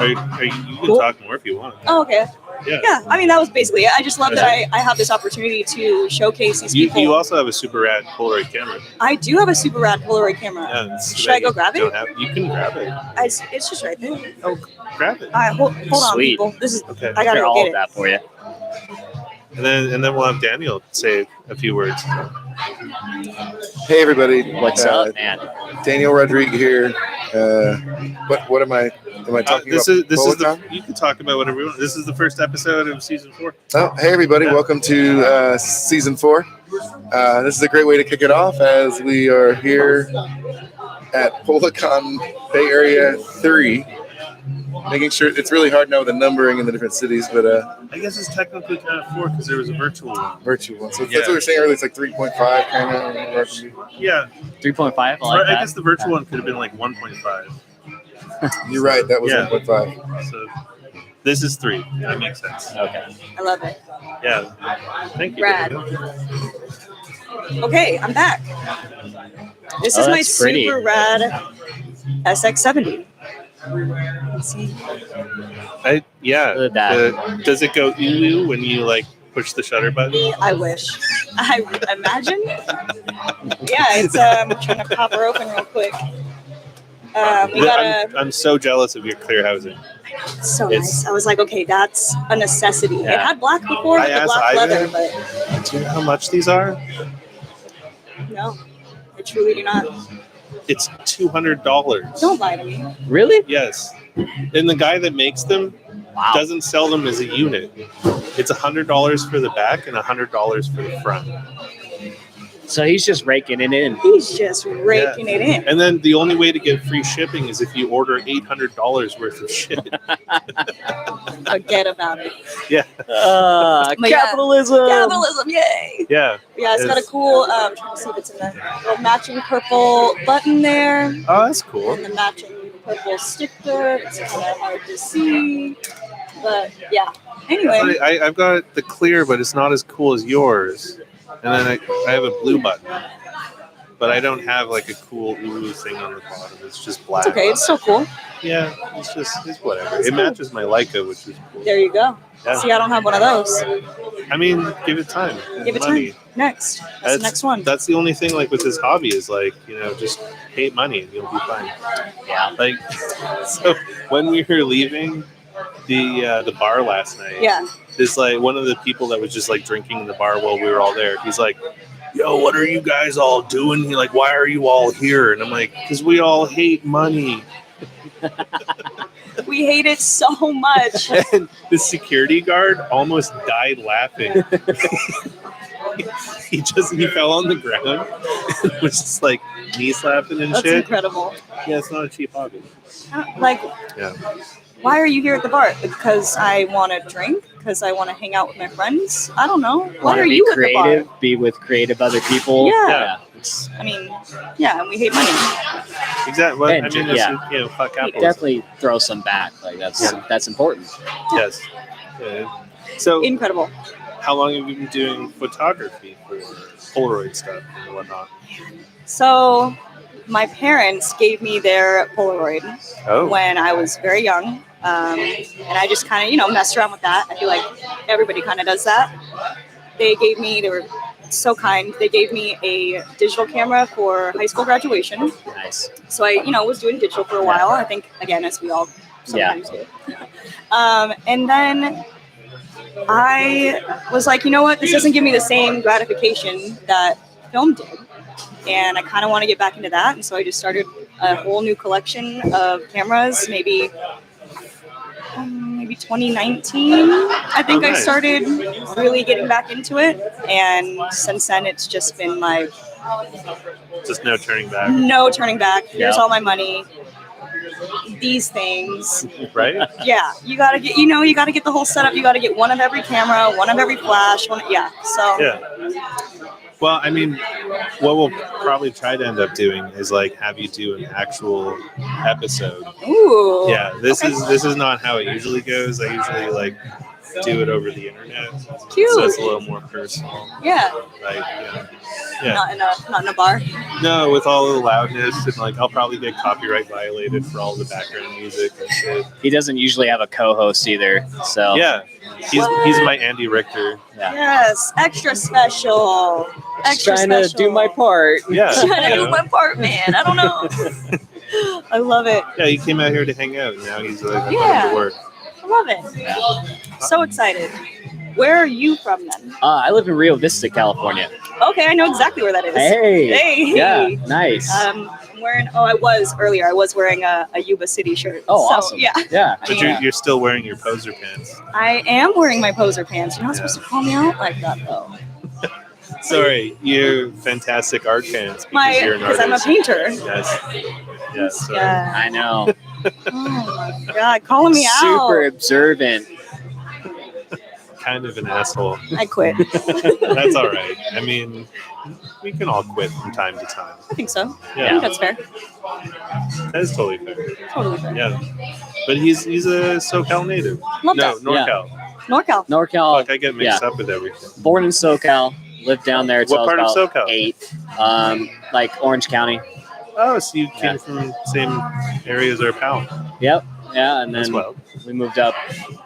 You can Cool. talk more if you want. Oh, okay. Yeah. Yeah, I mean, that was basically it. I just love that I have this opportunity to showcase these people. You also have a super rad Polaroid camera. I do have a super rad Polaroid camera. Yeah, it's Should I that go you grab it? don't have- You can grab it. It's just right there. Oh, grab it. All right, hold on, Sweet. people. This is Okay. I gotta They're go all get of it. that for you. And then we'll have Daniel say a few words. Hey everybody, What's up, man? Daniel Rodriguez here. What am I talking This about? is Polacon? you can talk about whatever you want. This is the first episode of season 4. Oh, hey everybody, Yeah. welcome to season 4. This is a great way to kick it off as we are here at Polacon Bay Area 3. Making sure it's really hard now with the numbering in the different cities, but I guess it's technically kind of 4 because there was a virtual one. virtual one. So Yeah. that's what we were saying earlier. It's like 3.5 kind of. Yeah, 3.5. I or like I that. guess the virtual one could have been like 1.5. You're right. That was Yeah. 1.5. So this is 3. That makes sense. Okay. I love it. Yeah. Thank you. Rad. Daniel. Okay, I'm back. This Oh, is my that's pretty. super rad SX70. Let's see. Yeah. Look at that. Does it go ooh when you like push the shutter button? I wish. I imagine. Yeah, it's trying to pop her open real quick. We got I'm so jealous of your clear housing. so it's- nice. I was like, okay, that's a necessity. It Yeah. had black before, I with the asked black leather, Ivan. but Do you know how much these are? no, I truly do not. It's $200. Don't lie to me. Really? Yes. And the guy that makes them doesn't sell them as a unit. It's $100 for the back and $100 for the front. So he's just raking it in. He's just raking it in. And then the only way to get free shipping is if you order $800 worth of shit. Forget about it. Yeah. Capitalism. Capitalism, yay. Yeah. Yeah, it's got a cool, I'm trying to see if it's in the little matching purple button there. Oh, that's cool. And the matching purple sticker. It's kind of hard to see. But yeah. Anyway. I've got the clear, but it's not as cool as yours. And then I have a blue button. But I don't have like a cool ooh thing on the bottom. It's just black. It's okay. It's still cool. Yeah, it's whatever. It's it cool. matches my Leica, which is cool. There you go. Yeah. See, I don't have one of those. I mean, give it time. Give it money. time. Next. That's the next one. That's the only thing like with this hobby is like, just hate money and you'll be fine. Yeah. Like, so when we were leaving the bar last night, Yeah. this like one of the people that was just like drinking in the bar while we were all there, he's like, yo, what are you guys all doing? He's like, why are you all here? And I'm like, because we all hate money. We hate it so much. And the security guard almost died laughing. he fell on the ground and was just like knee slapping and That's shit. incredible. Yeah, it's not a cheap hobby. Like, Yeah. why are you here at the bar? Because I want to drink? Because I want to hang out with my friends? I don't know. Why Wanna are be you at the creative, bar? be with creative other people. Yeah. It's I mean, yeah, and we hate money. Exactly. Well, And I mean, yeah. fuck capitalism. definitely throw some back. Like that's important. Yes. Yeah. So, Incredible. how long have you been doing photography for Polaroid stuff and whatnot? So, my parents gave me their Polaroid when I was very young. And I just kind of, messed around with that. I feel like everybody kind of does that. They were so kind. They gave me a digital camera for high school graduation. Nice. So I, was doing digital for a while. I think, again, as we all sometimes do. And then I was like, you know what? This doesn't give me the same gratification that film did. And I kind of want to get back into that. And so I just started a whole new collection of cameras, maybe 2019. I think I started really getting back into it. And since then, it's just been like... Just no turning back. No turning back. Here's all my money. These things. Right? Yeah. You got to get the whole setup. You got to get one of every camera, one of every flash. So... Yeah. Well, I mean, what we'll probably try to end up doing is like have you do an actual episode. Ooh. Yeah, this is not how it usually goes. I usually like do it over the internet. Cute. So it's a little more personal. Yeah. Like, yeah. Not in a bar. No, with all the loudness and like I'll probably get copyright violated for all the background music and shit. He doesn't usually have a co-host either, so yeah, he's my Andy Richter. Yeah. Yes, extra special. Extra trying special. to do my part. Yeah, Trying to do my part, man. I don't know. I love it. Yeah, he came out here to hang out. And now he's like Yeah. to work. I love it. So excited. Where are you from then? I live in Rio Vista, California. Okay, I know exactly where that is. Hey. Yeah, nice. I'm wearing. I was wearing a Yuba City shirt. Oh, So, awesome. Yeah. Yeah. But you're still wearing your poser pants. I am wearing my poser pants. You're not supposed to call me out like that, though. Sorry, you're fantastic art fans because I'm a painter. Yes. Sorry. Yeah. I know. Oh my God, calling me out. Super observant. Kind of an asshole. I quit. That's all right. I mean, we can all quit from time to time. I think so. Yeah. I think that's fair. That is totally fair. Totally fair. Yeah. But he's a SoCal native. Love no, that. NorCal. NorCal. NorCal. Fuck, I get mixed up with everything. Born in SoCal. Lived down there until What part I was of about SoCal? 8. Like Orange County. Oh, so you came from the same area as our pal. Yep. Yeah, and then we moved up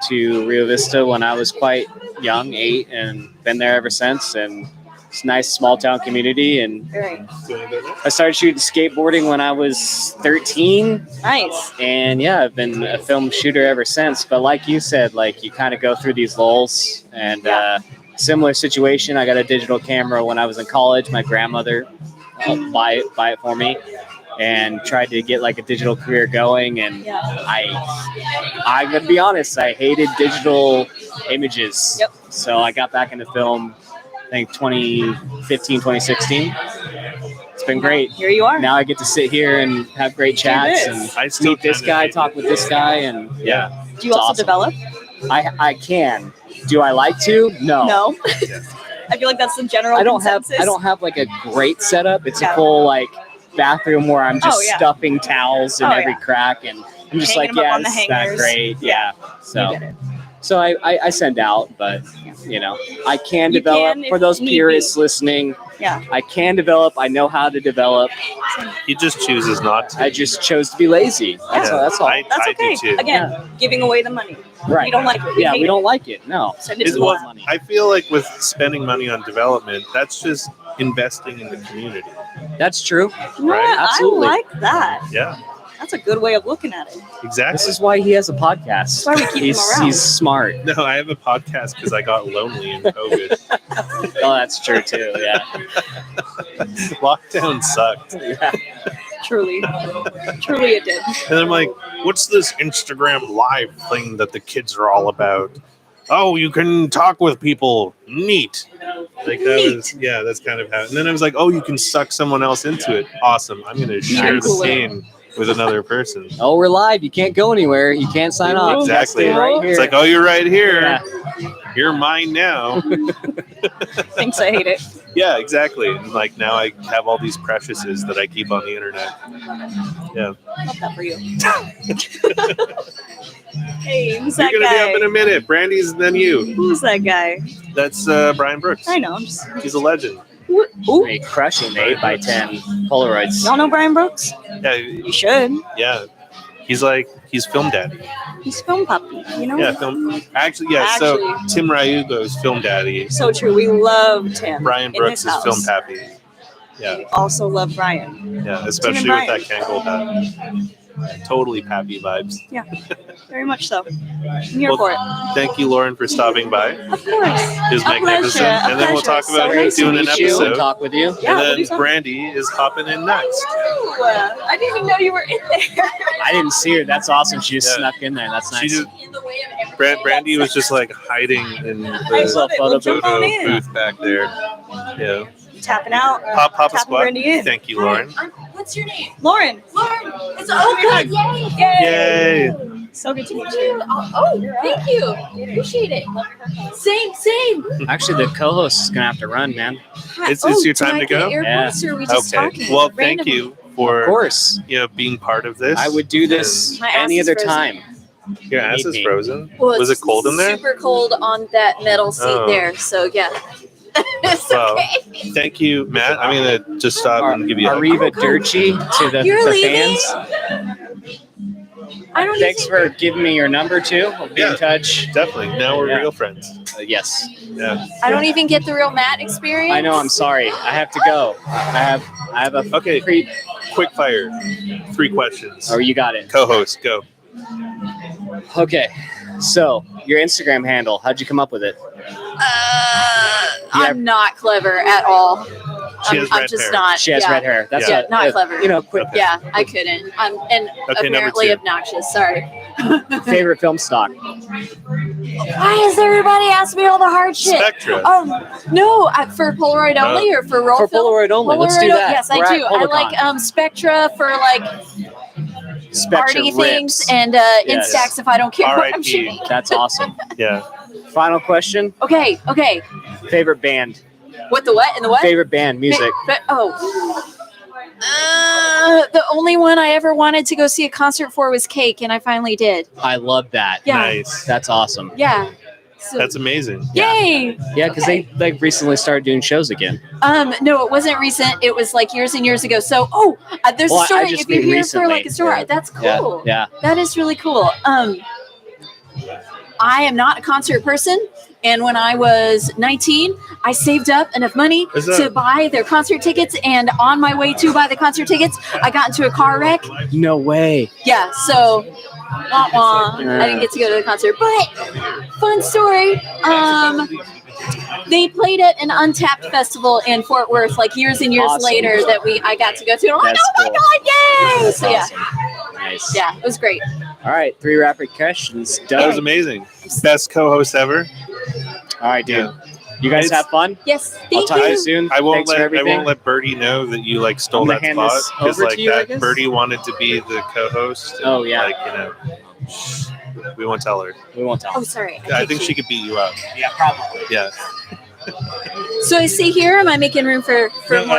to Rio Vista when I was quite young, 8, and been there ever since. And it's a nice small town community. And I started shooting skateboarding when I was 13. Nice. And yeah, I've been a film shooter ever since. But like you said, like you kind of go through these lulls. And similar situation. I got a digital camera when I was in college. My grandmother helped buy it for me. and tried to get like a digital career going. And I'm gonna be honest, I hated digital images. Yep. So I got back into film, I think 2015, 2016. It's been great. Here you are. Now I get to sit here and have great chats and I still meet this kinda guy, hate talk it. with this guy, and Do you it's also awesome. develop? I can. Do I like to? No. No. I feel like that's the general I don't consensus. have like a great setup. It's Yeah. a full like bathroom where I'm just Oh, yeah. stuffing towels in Oh, every yeah. crack, and I'm just Hanging like, them up on the it's not hangers. great. Yeah. I get it. So I send out, but I can You develop can for if those need purists be. listening. Yeah. I can develop. I know how to develop. He just chooses not to. I just chose to be lazy. That's all. That's all. That's I okay. do too. Again, giving away the money. Right. We don't like it. Yeah, hate we it. don't like it. No. Send it Is to what us. money. I feel like with spending money on development, that's just investing in the community. That's true. You know Right? what? Absolutely. I like that. Yeah, That's a good way of looking at it. exactly. This is why he has a podcast. That's why we keep him around. He's smart. No, I have a podcast because I got lonely in COVID. Oh, that's true too. Yeah. Lockdown sucked. Yeah. Truly. Truly it did. And I'm like, what's this Instagram live thing that the kids are all about? Oh, you can talk with people. Neat. Like that was, yeah, that's kind of how. And then I was like, oh, you can suck someone else into it. Awesome. I'm going to share the Nice. pain with another person. Oh, we're live. You can't go anywhere. You can't sign off. Exactly. Stay right here. It's like, oh, you're right here. Yeah. You're mine now. Thinks I hate it. Yeah, exactly. And like now I have all these preciouses that I keep on the internet. Yeah. Love that for you. Hey, who's You're that going to be up in guy? a minute. Brandy's then you. Who's that guy? That's Brian Brooks. I know. I'm just. He's a legend. Ooh. Hey, crushing the 8x10 Polaroids. Y'all know Brian Brooks? Yeah, You should. yeah. He's film daddy. He's film puppy. You know. Yeah, film. Actually, yeah. So Tim Ryugo's film daddy. So true. We loved him. Brian in Brooks his is film house. pappy. Yeah, We also love Brian. yeah. Especially with Brian. that Kangol hat. Totally pappy vibes. Yeah, very much so. I'm here Well, for it. Thank you, Lauren, for stopping by. Of course. It was A magnificent. pleasure, a And then we'll pleasure. talk about So nice doing to an meet you. episode. Talk with you. Yeah, And we'll do then something. Brandy is hopping in next. I didn't even know you were in there. I didn't see her. That's awesome. She just Yeah. snuck in there. That's nice. She just, In the way of everything. Brandy was just like hiding in I the love it. We'll jump on photo in. booth back there. Yeah. Tapping out. Papa Tapping Squad. Brandy in. Thank you, Lauren. What's your name? Lauren. Lauren. It's Oh, good. yay! Yay. So good to meet you. Oh, thank you. Appreciate it. Same. Actually, the co-host is gonna have to run, man. It's Oh, your do time I to get go? AirPods or are we just Okay. talking? Well, thank randomly? you Of for course, being part of this. I would do this My ass any is other frozen. time. Your ass Need is me. frozen. Well, Was it's it cold in there? Super cold on that metal seat Oh. there. So yeah, it's Well, okay. Thank you, Matt. I'm gonna just stop and give you a hug. Arriva Dirty to the, You're the leaving? fans. I don't Thanks for giving me your number too. We'll be Yeah. in touch. Definitely. Now we're Yeah. real friends. Yes. Yeah. I don't even get the real Matt experience. I know. I'm sorry. I have to go. I have a Okay. Quick fire. 3 questions. Oh, you got it. Co-host, go. Okay. So your Instagram handle. How'd you come up with it? I'm not clever at all. She has I'm red just hair. not. She has yeah. red hair. That's Yeah, it. not clever. You know, quick. Okay. Yeah, I couldn't. I'm and Okay, number apparently 2. obnoxious. Sorry. Favorite film stock. Why does everybody ask me all the hard shit? Spectra. No, for Polaroid only or for roll For film? Polaroid only. Let's do Polaroid, that. yes, We're I at do. I Polacon. like Spectra for like Spectra arty rips. things and Yes. Instax if I don't care what I'm R.I.P. shooting. That's awesome. Yeah. Final question. Okay. Favorite band. What the what and the what? Favorite band music. The only one I ever wanted to go see a concert for was Cake, and I finally did. I love that. Yeah. Nice. That's awesome. Yeah. So, That's amazing. yay! Yeah, because Okay. they recently started doing shows again. No, it wasn't recent. It was like years and years ago. So, there's Well, a I story. just If you're mean here recently. for like a story, Yeah. that's cool. Yeah. That is really cool. I am not a concert person. And when I was 19, I saved up enough money Is that- to buy their concert tickets. And on my way to buy the concert tickets, I got into a car wreck. No way. Yeah, so wah, wah. I didn't get to go to the concert. But fun story. They played at an Untapped festival in Fort Worth like years and years Awesome. later that I got to go to. And I'm like, That's oh my cool. god, yay! That's So yeah, awesome. Nice. yeah, it was great. All right, 3 rapid questions. Done. That was amazing. Best co-host ever. All right, dude. Yeah. You guys It's- have fun. Yes, I'll thank talk to you you. soon. I won't Thanks for let everything. Birdie know that you like stole I'm that gonna hand spot this because over like to you, I that guess. Birdie wanted to be the co-host. and, Oh, yeah. like we won't tell her. We won't tell. Oh, sorry. I think she could beat you up. Yeah, probably. Yeah. So I see here. Am I making room for No, more?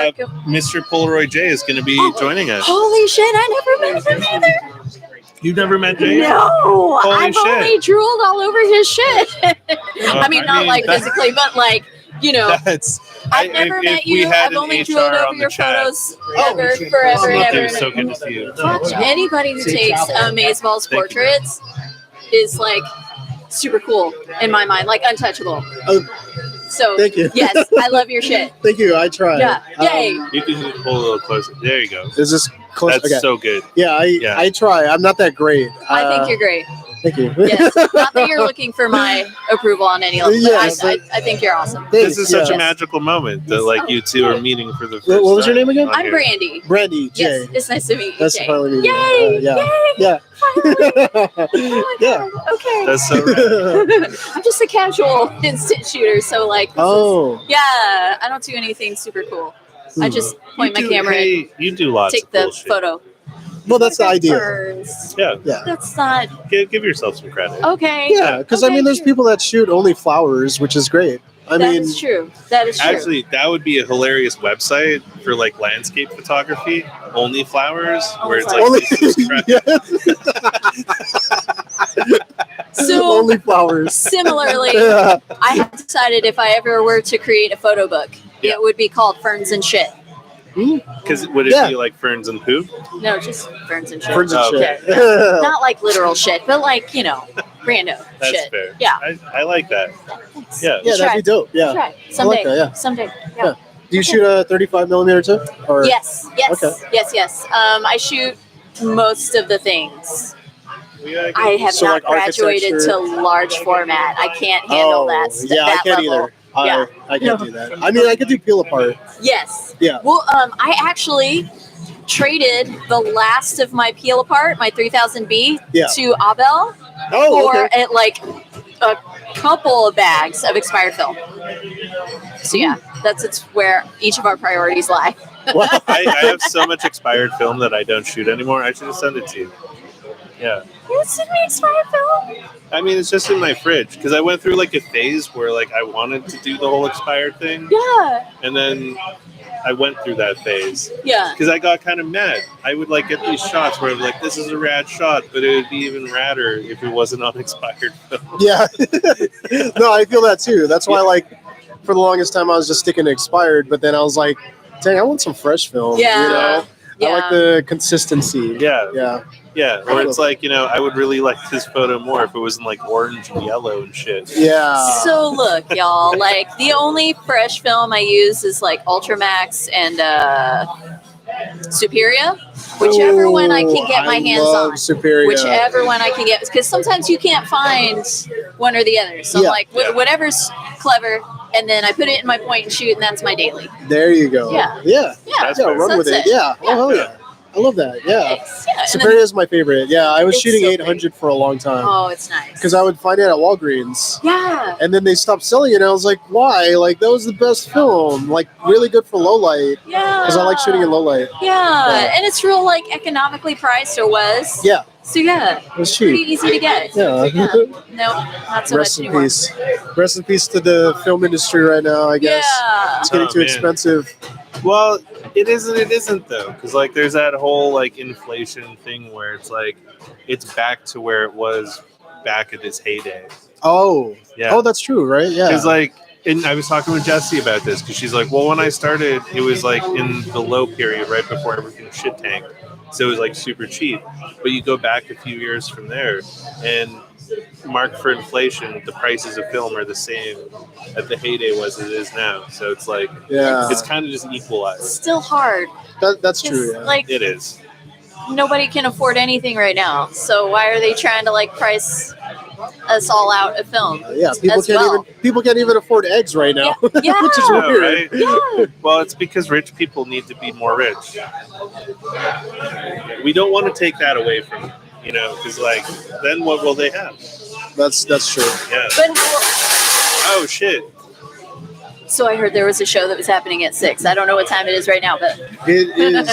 Mr. Polaroid J is going to be joining us. Holy shit! I never met him either. You've never met Jay? No, Holy I've shit. only drooled all over his shit. I mean, not like that- physically, but like, you know, That's. I've never if met we you. had I've an only HR drooled on over the your chat- photos forever, forever, and It ever. was so good to see you. Anybody who takes Amazeballs Thank you. portraits is like super cool in my mind, like untouchable. So Thank you. yes, I love your shit. Thank you. I tried. Yeah, yay. You can pull a little closer. There you go. Is this close? That's Okay. so good. Yeah, Yeah. I try. I'm not that great. I think you're great. Thank you. Yes, not that you're looking for my approval on any level. But Yes, I think you're awesome. This is such a Yeah. magical moment that like you two are meeting for the first What was your time name again? on I'm here. Brandy. Brandy J. Yes, it's nice to meet you. That's Jay. finally me. Yay! Yeah. Yay! Yeah. Yeah. Okay. That's so rad. I'm just a casual instant shooter, so like. this Oh. is- yeah, I don't do anything super cool. I just point my camera and You do lots take of the cool shit. photo. Well, that's the idea. Burns. Yeah. Yeah. That's not Give yourself some credit. okay. Yeah, because I mean, there's people that shoot only flowers, which is great. I That mean, is true. That is true. Actually, that would be a hilarious website for like landscape photography. Only flowers, where it's like Only- this is crap. So only flowers. similarly, Yeah. I have decided if I ever were to create a photo book, it would be called Ferns and Shit. Because would it Yeah. be like ferns and poop? No, just ferns and shit. Ferns and Oh, shit. Yeah. Not like literal shit, but like, you know, rando That's shit. fair. Yeah. I like that. Yeah. Yeah, that'd be dope. Yeah. Try. Someday. that, yeah. Someday. Yeah. Yeah. Do you shoot a 35 millimeter too? Or Yes. Yes. Okay. Yes. I shoot most of the things. I have So, not like, graduated to architecture? large format. I can't handle that. Yeah, that I can't level. either. Yeah. I can't do that. I mean, I could do peel apart. Yes. Yeah. Well, I actually traded the last of my peel apart, my 3000B, Yeah. to Abel Oh, for okay. like a couple of bags of expired film. So yeah, it's where each of our priorities lie. I have so much expired film that I don't shoot anymore. I should have sent it to you. Yeah. You send me expired film? I mean, it's just in my fridge because I went through like a phase where like I wanted to do the whole expired thing, Yeah. and then I went through that phase Yeah. because I got kind of mad. I would like get these shots where I'm like, "This is a rad shot," but it would be even radder if it wasn't on expired film. Yeah. No, I feel that too. That's why, like, for the longest time, I was just sticking to expired, but then I was like, dang, I want some fresh film. Yeah. You know? Yeah. I like the consistency. Yeah. Yeah. Yeah, or it's like, you know, I would really like this photo more if it was in like orange and yellow and shit. Yeah. So look, y'all, like the only fresh film I use is like Ultramax and Superior, whichever one I can get my hands love on. Superior. Whichever one I can get, because sometimes you can't find one or the other. So I'm Yeah. like, whatever's clever, and then I put it in my point and shoot, and that's my daily. There you go. Yeah. Yeah. Yeah, Yeah, run with it. sunset. Yeah. Oh, hell yeah. I love that. Yeah. Thanks. Yeah, and Superior is my favorite. Yeah, I was It's shooting so 800 for a long time. oh, it's nice. Because I would find it at Walgreens. Yeah. And then they stopped selling it. And I was like, why? Like, that was the best film. Like, really good for low light. Yeah. Because I like shooting in low light. Yeah, and it's real like economically priced or was. Yeah. So yeah, It was pretty cheap. easy to get. Yeah. No, not so Rest much in anymore. peace. Rest in peace to the film industry right now, I guess. Yeah. It's getting Oh, too man. expensive. Well, it isn't though, because like there's that whole like inflation thing where it's like it's back to where it was back at its heyday. Oh. Yeah. Oh, that's true, right? Yeah. Because like, and I was talking with Jessie about this because she's like, well, when I started, it was like in the low period right before everything shit tanked, so it was like super cheap. But you go back a few years from there, and marked for inflation, the prices of film are the same at the heyday was as it is now. So it's like, Yeah. it's kind of just equalized. Still hard. That's true, Just, yeah. like It is. nobody can afford anything right now. So why are they trying to like price us all out a film. Yeah, people can't even afford eggs right now, Yeah. which is Yeah, weird. right? Yeah. Well, it's because rich people need to be more rich. We don't want to take that away from them, because like then what will they have? That's true. Yeah. But Oh shit. so I heard there was a show that was happening at 6. I don't know what time it is right now, but It is.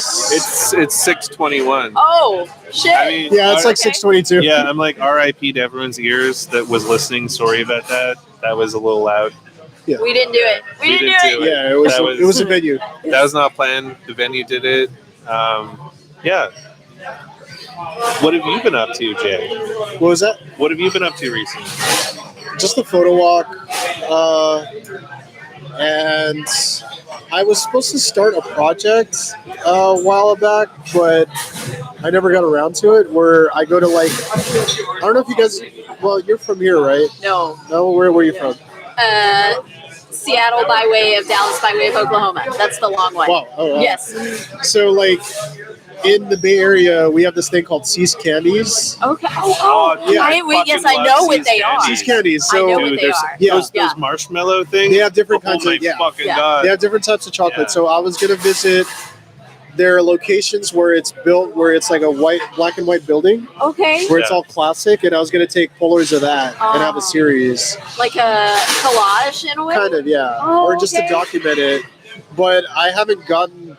It's 6:21. oh shit! I mean, Yeah, it's like 6:22. Yeah, I'm like RIP to everyone's ears that was listening. Sorry about that. That was a little loud. Yeah. We didn't do it. We didn't do it. Yeah, it was a venue. That was not planned. The venue did it. Yeah. What have you been up to, Jay? What was that? What have you been up to recently? Just the photo walk. And I was supposed to start a project a while back, but I never got around to it. Where I go to like, I don't know if you guys. Well, you're from here, right? No. No, where were you from? Seattle by way of Dallas by way of Oklahoma. That's the long one. Wow. Oh, wow. Yes. So like, in the Bay Area, we have this thing called Seas Candies. Okay. Yeah. Yes, I know what they are. Seas Candies. So I know what they are. Yeah. Those marshmallow things. They have different kinds my of fucking God. They have different types of chocolate. Yeah. So I was gonna visit their locations where it's built, where it's like a black and white building, Okay. where it's all classic, and I was gonna take Polaroids of that and have a series. Like a collage in a way? Kind of, yeah, Oh, or just okay. to document it. But I haven't gotten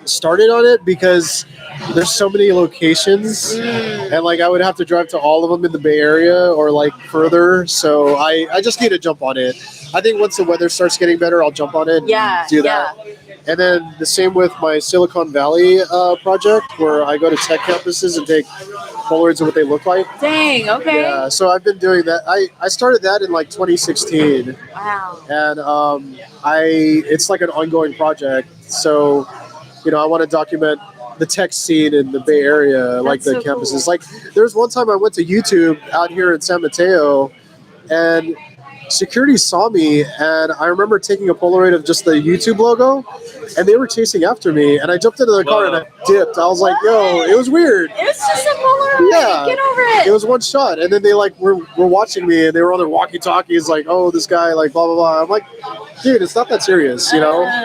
started on it because there's so many locations, and like I would have to drive to all of them in the Bay Area or like further. So I just need to jump on it. I think once the weather starts getting better, I'll jump on it and do that. And then the same with my Silicon Valley project, where I go to tech campuses and take Polaroids of what they look like. Dang, okay. Yeah, so I've been doing that. I started that in like 2016. Wow. And it's like an ongoing project. So, I want to document the tech scene in the Bay Area, like the so campuses. cool. Like there's one time I went to YouTube out here in San Mateo, and security saw me, and I remember taking a Polaroid of just the YouTube logo, and they were chasing after me, and I jumped into the car and I dipped. I was like, yo, it was weird. It was just a Polaroid. Yeah. Get over it. It was one shot, and then they like were watching me, and they were on their walkie-talkies, like, oh, this guy, like, blah blah blah. I'm like, dude, it's not that serious,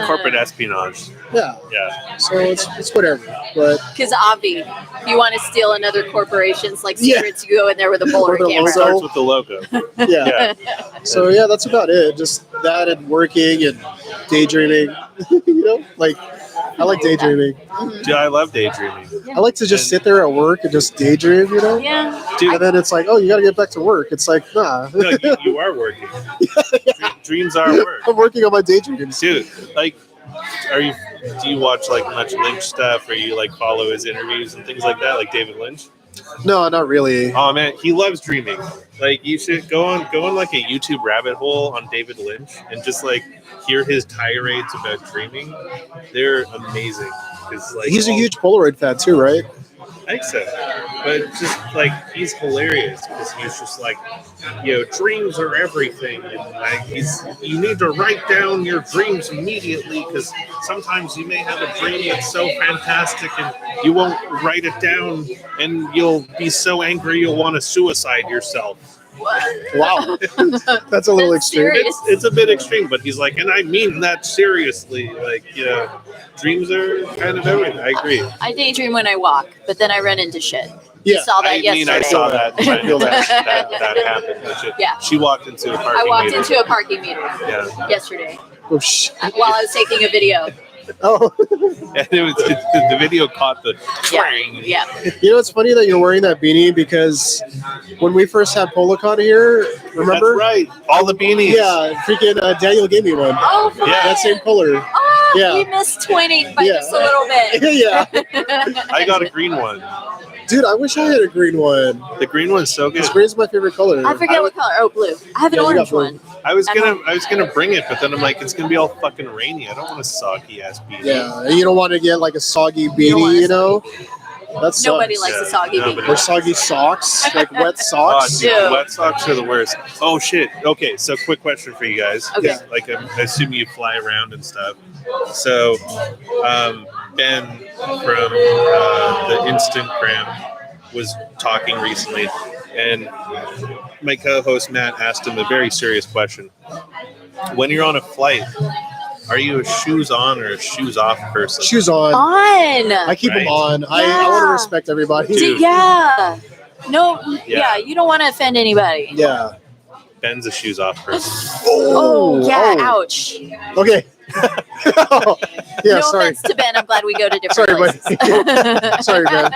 Corporate espionage. Yeah. Yeah. So it's whatever, but Because Avi, you want to steal another corporation's like Yeah. secrets, you go in there with a Polaroid Or the camera. It starts with the logo. yeah. So yeah, that's about it. Just that and working and daydreaming. Like I like daydreaming. Dude, I love daydreaming. I like to just sit there at work and just daydream, Yeah. Dude, And then it's like, oh, you got to get back to work. It's like, nah. no, you are working. Dreams are work. I'm working on my daydreams. Dude, like, do you watch like much Lynch stuff, or you like follow his interviews and things like that, like David Lynch? No, not really. Oh man, he loves dreaming. Like, you should go on like a YouTube rabbit hole on David Lynch and just like hear his tirades about dreaming. They're amazing. Like, He's a huge Polaroid fan too, right? I think so, but just like he's hilarious because he's just like, dreams are everything, and like you need to write down your dreams immediately because sometimes you may have a dream that's so fantastic and you won't write it down, and you'll be so angry you'll want to suicide yourself. Wow, that's a little extreme. It's a bit extreme, but he's like, and I mean that seriously. Like, dreams are kind of everything. I agree. I daydream when I walk, but then I run into shit. Yeah, You saw that yesterday. I saw that. I feel that happened. Yeah. She walked into a parking I walked meter. into a parking meter Yeah. yesterday Oh shit. while I was taking a video. Oh. And the video caught the twang. Yeah. It's funny that you're wearing that beanie because when we first had Polacon here, remember? That's right. All the beanies. Yeah, freaking Daniel gave me one. Oh, fun. Yeah. That same color. Oh, Yeah. we missed twinning by Yeah. just a little bit. Yeah. I got a green one. Dude, I wish I had a green one. The green one's so good. Because green's my favorite color. I forget what color. Oh, blue. I have an Yeah, you orange got blue. one. I was gonna bring it, but then I'm like, it's gonna be all fucking rainy. I don't want a soggy ass beanie. Yeah, and you don't want to get like a soggy beanie, That sucks. Nobody likes a soggy beanie. Or soggy socks, like wet Oh, socks. dude, wet socks are the worst. Oh shit. Okay, so quick question for you guys. Okay. Like, I assume you fly around and stuff. So, Ben from the Instagram was talking recently, and my co-host Matt asked him a very serious question. When you're on a flight, are you a shoes on or a shoes off person? Shoes on. I keep them Right. on. I want to respect everybody. Dude. Yeah. No. Yeah. You don't want to offend anybody. Yeah. Ben's a shoes off person. Oh, yeah. Ouch. Okay. Yeah, no sorry. offense to Ben. I'm glad we go to different Sorry, places. buddy. Sorry, man.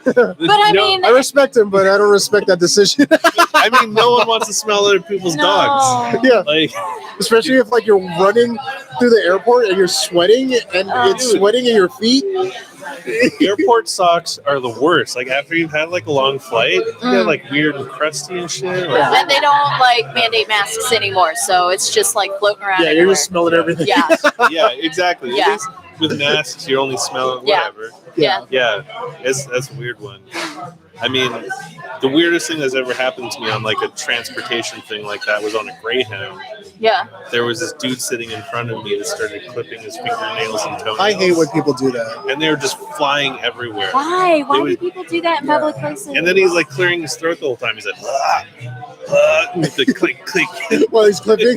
But I mean, I respect him, but I don't respect that decision. I mean, no one wants to smell other people's dogs. Yeah. Like, Especially if like you're running through the airport and you're sweating and it's Dude. sweating in your feet. airport socks are the worst. Like after you've had like a long flight, they're like weird and crusty and shit. Like, and they don't like mandate masks anymore, so it's just like floating around. Yeah, you're everywhere. just smelling everything. Yeah. yeah, exactly. Yeah. At least with masks, you're only smelling Yeah. whatever. Yeah. Yeah, that's a weird one. I mean, the weirdest thing that's ever happened to me on like a transportation thing like that was on a Greyhound. Yeah. There was this dude sitting in front of me that started clipping his fingernails and toenails. I hate when people do that. And they were just flying everywhere. Why? Why It do was- people do that in public places? And then he's like clearing his throat the whole time. He's like, with the click, click. While he's clipping.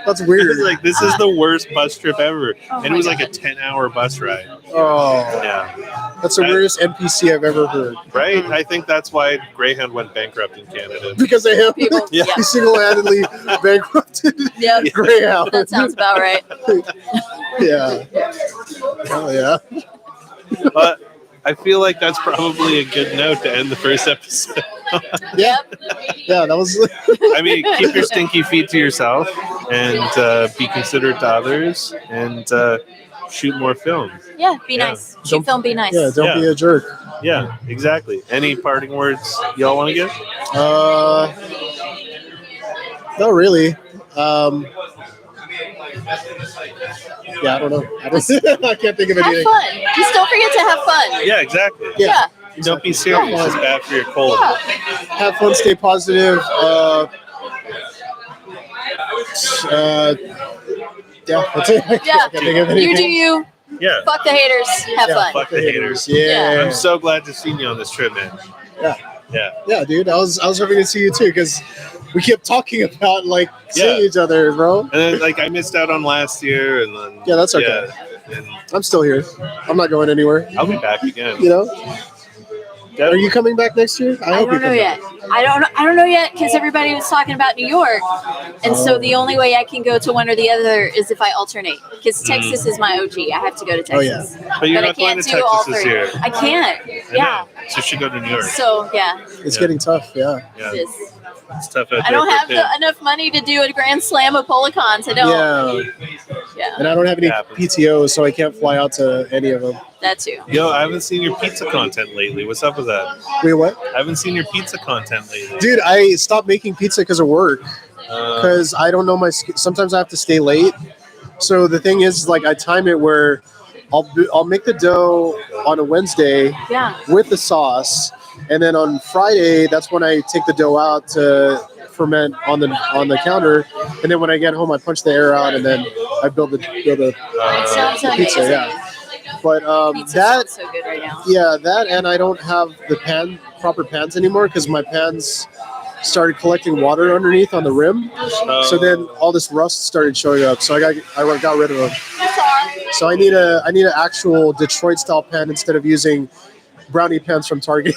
That's weird. It's like, this is the worst bus trip ever. Oh and it my was like a God. 10-hour bus ride. Oh, Yeah. that's the weirdest NPC I've ever heard. Right? I think that's why Greyhound went bankrupt in Canada. Because they have People, Yeah. he single-handedly bankrupted Yep. Greyhound. That sounds about right. Yeah. Oh yeah. But I feel like that's probably a good note to end the first episode. Yeah. Yeah. That was. I mean, keep your stinky feet to yourself and be considerate to others and shoot more film. Yeah, be Yeah. nice. Shoot film, be nice. Yeah. Don't Yeah. be a jerk. Yeah, exactly. Any parting words y'all want to give? Not really. Yeah, I don't know. I can't think of Have anything. fun. Just don't forget to have fun. Yeah, exactly. Yeah. Don't be serious. It's bad for your cold. Yeah. Have fun. Stay positive. Yeah, that's it. I Yeah. can't think of You anything. do you. Yeah. Fuck the haters. Have Yeah, fun. Fuck the haters. Yeah. I'm so glad to see you on this trip, man. Yeah. Yeah. Yeah, dude. I was hoping to see you too because we kept talking about like seeing Yeah. each other, bro. And then, like, I missed out on last year, and then Yeah, that's okay. and I'm still here. I'm not going anywhere. I'll be back again. You know? Are you coming back next year? I hope you don't know come yet. back. I don't know yet because everybody was talking about New York, and so the only way I can go to one or the other is if I alternate. Because Texas is my OG. I have to go to Texas. Oh, yeah. But you're I not going can't to do Texas all this three. year. I can't. I Yeah. know. So you should go to New York. So yeah, It's Yeah. getting tough. Yeah. Yeah. it is. It's tough out there. I don't for have kids. enough money to do a grand slam of Polacons. I don't. Yeah. Yeah, And I don't have any It happens. PTO, so I can't fly out to any of them. that too. Yo, I haven't seen your pizza content lately. What's up with that? Wait, what? I haven't seen your pizza content lately. Dude, I stopped making pizza because of work. Uh, Because I don't know sometimes I have to stay late. So the thing is, like, I time it where I'll make the dough on a Wednesday Yeah. with the sauce, and then on Friday, that's when I take the dough out to ferment on the counter, and then when I get home, I punch the air out, and then I build a It sounds pizza. amazing. Yeah, but Pizza that sounds so good right now. yeah, that and I don't have the proper pans anymore because my pans started collecting water underneath on the rim. So then all this rust started showing up. So I got rid of them. So I need an actual Detroit style pan instead of using brownie pans from Target.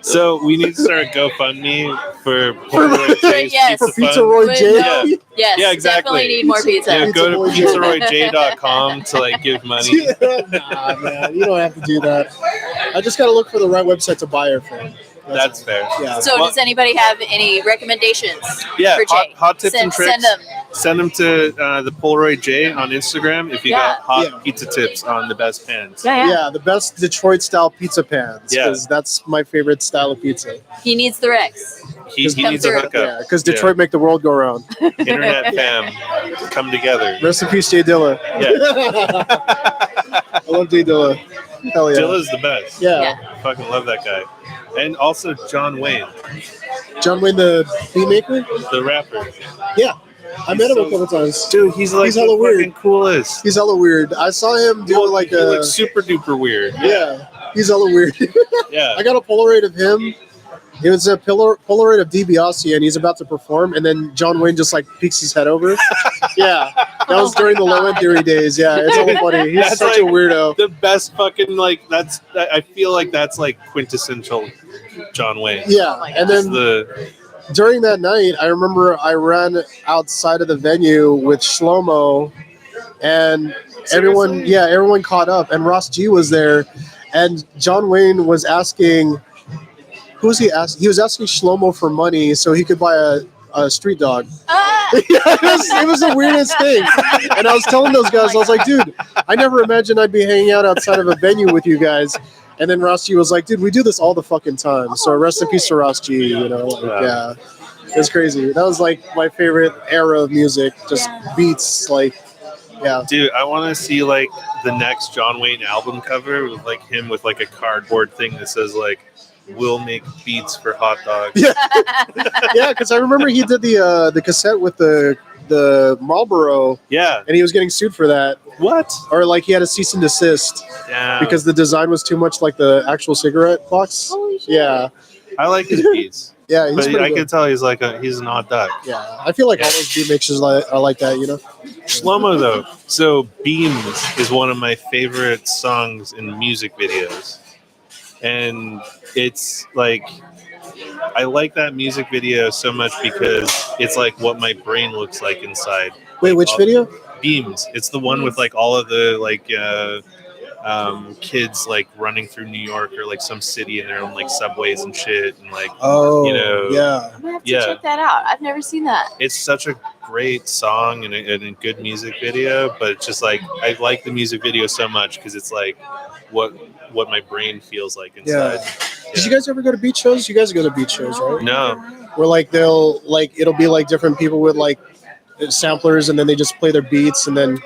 so we need to start a GoFundMe for Polaroid J's Yes. Pizza For Pizza Fund. Roy But J. no, yes, Yeah, exactly. definitely need more pizza. Yeah, go to Pizza Boy J. pizzaroyj.com to like give money. Nah, man, you don't have to do that. I just got to look for the right website to buy it from. That's fair. Yeah. So, Well- does anybody have any recommendations Yeah, for Jay? hot tips and tricks. Send them. Send them to the Polaroid J on Instagram if you Yeah. got hot Yeah. pizza tips on the best pans. Yeah, the best Detroit style pizza pans. Yeah. Because that's my favorite style of pizza. He needs the Rex. He Come needs a through. hookup. Yeah, because Detroit make the world go round. Internet fam, come together. Rest in peace, Jay Dilla. Yeah, I love Jay Dilla. Hell yeah. Dilla's the best. Yeah. Fucking love that guy. And also John Wayne, John Wayne, the beat maker? the rapper. Yeah. I met him so- a couple times. Dude, he's like He's the hella weird. fucking coolest. He's hella weird. I saw him do like He a. looks super duper weird. Yeah. He's hella weird. Yeah. I got a Polaroid of him It was a Polaroid of DiBiase, and he's about to perform, and then John Wayne just like peeks his head over. Yeah, that was during the Low End Theory days. Yeah, it's all funny. He's such a weirdo. The best fucking I feel like that's like quintessential John Wayne. Yeah, and then during that night, I remember I ran outside of the venue with Shlomo, and everyone caught up, and Ross G was there, and John Wayne was asking. Who was he asking? He was asking Shlomo for money so he could buy a street dog. It was the weirdest thing. And I was telling those guys, I was like, dude, I never imagined I'd be hanging out outside of a venue with you guys. And then Ross G was like, dude, we do this all the fucking time. So rest in peace to Ross G, you know? Yeah. It was crazy. That was like my favorite era of music. Just beats, like, yeah. Dude, I want to see like the next John Wayne album cover with like him with like a cardboard thing that says like, "We'll make beats for hot dogs." Yeah, because I remember he did the cassette with the Marlboro. Yeah, and he was getting sued for that. What? Or like he had a cease and desist. Yeah, because the design was too much like the actual cigarette box. Holy shit. Yeah, I like his beats. Yeah, but I can tell he's like he's an odd duck. Yeah, I feel like all those beat mixers are like that, you know. Shlomo though, so Beams is one of my favorite songs in music videos. And it's like, I like that music video so much because it's like what my brain looks like inside. Wait, which video? Beams. It's the one with like all of the like kids like running through New York or like some city in their own like subways and shit and like you know. Yeah. I'm gonna have to check that out. I've never seen that. It's such a great song and a good music video, but it's just like I like the music video so much because it's like what my brain feels like inside. Yeah. Did you guys ever go to beach shows? You guys go to beach shows, right? No. Where like it'll be like different people with like samplers, and then they just play their beats, and then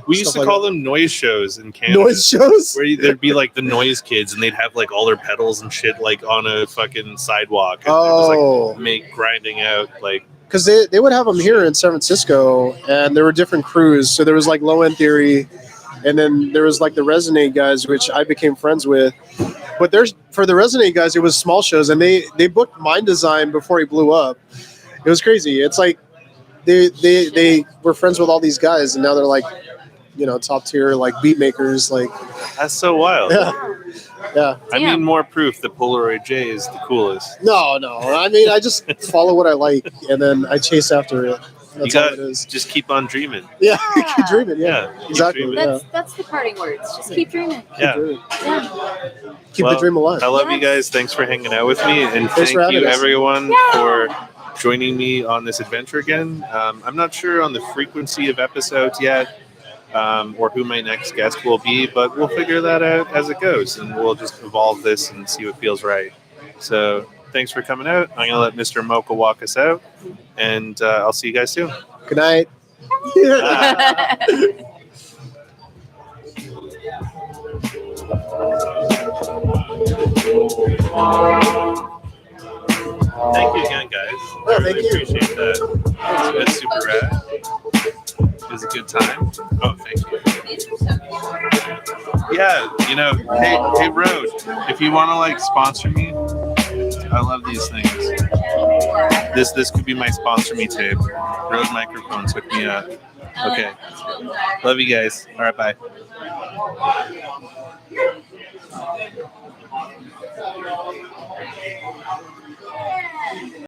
we used to call them noise shows in Canada. Noise shows where there'd be like the noise kids, and they'd have like all their pedals and shit like on a fucking sidewalk, and just like grinding out like. Because they would have them here in San Francisco, and there were different crews. So there was like Low End Theory, and then there was like the Resonate guys, which I became friends with. But for the Resonate guys, it was small shows, and they booked Mind Design before he blew up. It was crazy. It's like they were friends with all these guys, and now they're like, you know, top tier like beat makers. Like that's so wild. Yeah. I mean, more proof that Polaroid J is the coolest. No. I mean, I just follow what I like, and then I chase after it. That's all it is. Just keep on dreaming. Yeah, keep dreaming. Yeah, keep exactly. dreaming. That's the parting words. Just keep dreaming. Yeah. Keep the dream alive. I love you guys. Thanks for hanging out with me, and Thanks thank for having you us. everyone for joining me on this adventure again. I'm not sure on the frequency of episodes yet, or who my next guest will be, but we'll figure that out as it goes, and we'll just evolve this and see what feels right. So thanks for coming out. I'm going to let Mr. Mocha walk us out, and I'll see you guys soon. Good night. Thank you again, guys. I really appreciate that. It's super rad. It was a good time. Oh, thank you. Yeah, you know, hey, Road, if you want to like sponsor me, I love these things. This could be my sponsor me tape. Road Microphones, hook me up. Okay. Love you guys. All right, bye.